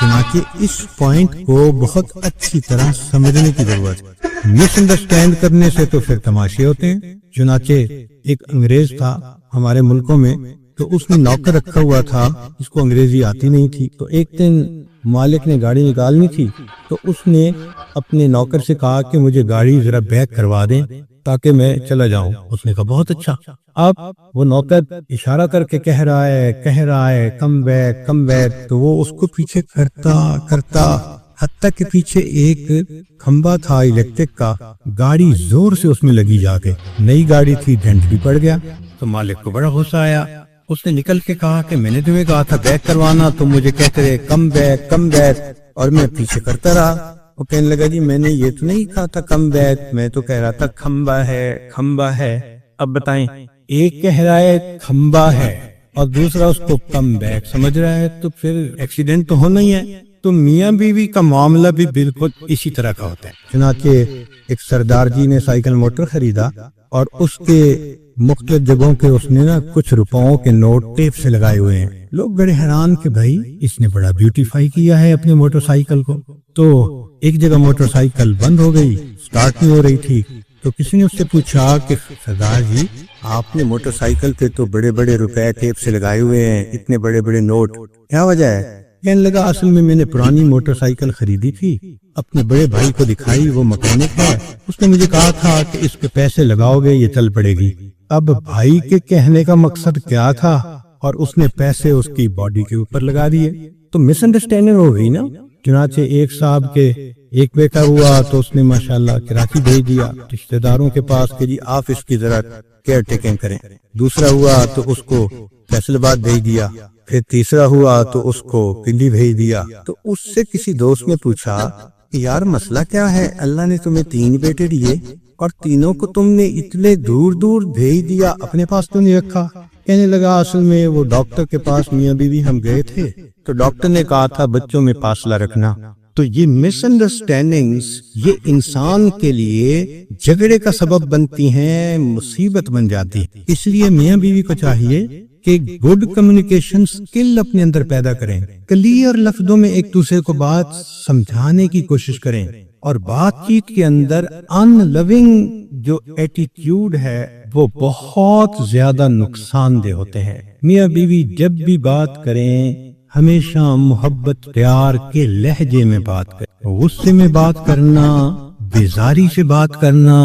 چنانچہ اس پوائنٹ کو بہت اچھی طرح سمجھنے کی ضرورت ہے۔ مس انڈرسٹینڈ کرنے سے تو پھر تماشے ہوتے ہیں۔ چنانچہ ایک انگریز تھا ہمارے ملکوں میں، تو اس نے نوکر رکھا ہوا تھا جس کو انگریزی آتی نہیں تھی۔ تو ایک دن مالک نے گاڑی نکالنی تھی، تو اس نے اپنے نوکر سے کہا کہ مجھے گاڑی ذرا بیک کروا دیں تاکہ میں چلا جاؤں۔ اس نے کہا بہت اچھا۔ اب وہ نوکر اشارہ کر کے کہہ رہا ہے کم بیک کم بیک، تو وہ اس کو پیچھے کرتا حتیٰ کہ پیچھے ایک کھمبا تھا الیکٹرک کا، گاڑی زور سے اس میں لگی، جا کے نئی گاڑی تھی، ڈینٹ بھی پڑ گیا۔ تو مالک کو بڑا غصہ آیا، اس نے نکل کے کہا کہ میں نے تمہیں کہا تھا بیک کروانا، تم مجھے کہتے رہے کم بیک، اور میں پیچھے کرتا رہا۔ وہ کہنے لگا جی میں نے یہ تو نہیں کہا تھا کم بیک، میں تو کہہ رہا تھا کھمبا ہے۔ اب بتائیں، ایک کہہ رہا ہے کھمبا ہے اور دوسرا اس کو کم بیک سمجھ رہا ہے، تو پھر ایکسیڈنٹ تو ہونا ہی ہے۔ تو میاں بیوی کا معاملہ بھی بالکل اسی طرح کا ہوتا ہے۔ چنانچہ ایک سردار جی نے سائیکل موٹر خریدا، اور اس کے مختلف جگہوں کے اس نے کچھ روپوں کے نوٹ ٹیپ سے لگائے ہوئے ہیں۔ لوگ بڑے حیران کہ بھائی اس نے بڑا بیوٹیفائی کیا ہے اپنے موٹر سائیکل کو۔ تو ایک جگہ موٹر سائیکل بند ہو گئی، سٹارٹ نہیں ہو رہی تھی، تو کسی نے اس سے پوچھا کہ سردار جی آپ نے موٹر سائیکل پہ تو بڑے بڑے روپے ٹیپ سے لگائے ہوئے ہیں، اتنے بڑے بڑے نوٹ، کیا وجہ ہے؟ کہنے لگا اصل میں نے پرانی موٹر سائیکل خریدی تھی، اپنے بڑے بھائی کو دکھائی، وہ مکینک ہے، اس نے مجھے کہا تھا کہ اس پہ پیسے لگاؤ گے یہ چل پڑے گی۔ اب بھائی کے کہنے کا مقصد کیا تھا، اور اس نے پیسے اس کی باڈی کے اوپر لگا دیے، تو مس انڈرسٹینڈنگ ہو گئی نا۔ چنانچہ ایک صاحب کے ایک بیٹا ہوا تو اس نے ماشاءاللہ کراچی بھیج دیا رشتہ داروں کے پاس کہ جی آپ اس کی ذرا کیئر ٹیکنگ کریں۔ دوسرا ہوا تو اس کو فیصل آباد بھیج دیا، پھر تیسرا ہوا تو اس کو پنڈی بھیج دیا۔ تو اس سے کسی دوست نے پوچھا کہ یار مسئلہ کیا ہے، اللہ نے تمہیں 3 بیٹے دیے اور تینوں کو تم نے اتنے دور دور بھیج دیا، اپنے پاس تو نہیں رکھا؟ کہنے لگا اصل میں وہ ڈاکٹر کے پاس میاں بیوی ہم گئے تھے، تو ڈاکٹر نے کہا تھا بچوں میں فاصلہ رکھنا۔ تو یہ مس انڈرسٹینڈنگز یہ انسان کے لیے جھگڑے کا سبب بنتی ہیں، مصیبت بن جاتی ہے۔ اس لیے میاں بیوی کو چاہیے کہ گڈ کمیونیکیشن سکل اپنے اندر پیدا کریں، کلیئر لفظوں میں ایک دوسرے کو بات سمجھانے کی کوشش کریں، اور بات چیت کے اندر ان لونگ جو ایٹیٹیوڈ ہے وہ بہت زیادہ نقصان دہ ہوتے ہیں۔ میاں بیوی جب بھی بات کریں ہمیشہ محبت پیار کے لہجے میں بات کریں، غصے میں بات کرنا، بیزاری سے بات کرنا،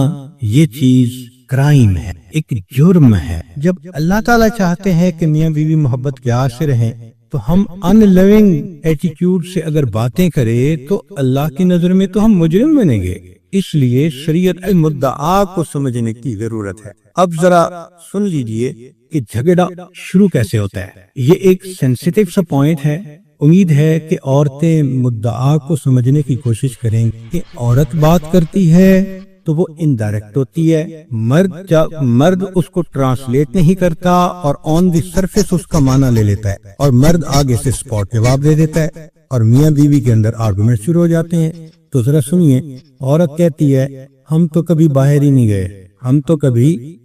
یہ چیز کرائم ہے، ایک جرم ہے۔ جب اللہ تعالیٰ چاہتے ہیں کہ میاں بیوی محبت پیار سے رہیں، تو ہم ان لونگ ایٹیٹیوڈ سے اگر باتیں کریں تو اللہ کی نظر میں تو ہم مجرم بنیں گے۔ اس لیے شریعت المدعا کو سمجھنے کی ضرورت ہے۔ اب ذرا سن لیجئے کہ جھگڑا شروع کیسے ہوتا ہے۔ یہ ایک سینسیٹیو سا پوائنٹ ہے، امید ہے کہ عورتیں مدعا کو سمجھنے کی کوشش کریں کہ عورت بات کرتی ہے تو وہ انڈائریکٹ ہوتی ہے، مرد اس کو ٹرانسلیٹ نہیں کرتا اور آن دی سرفیس اس کا معنی لے لیتا ہے، اور مرد آگے سے سپورٹ جواب دے دیتا ہے، اور میاں بیوی کے اندر آرگومنٹ شروع ہو جاتے ہیں۔ تو ذرا سنیے، عورت کہتی ہے ہم تو کبھی باہر ہی نہیں گئے، ہم تو کبھی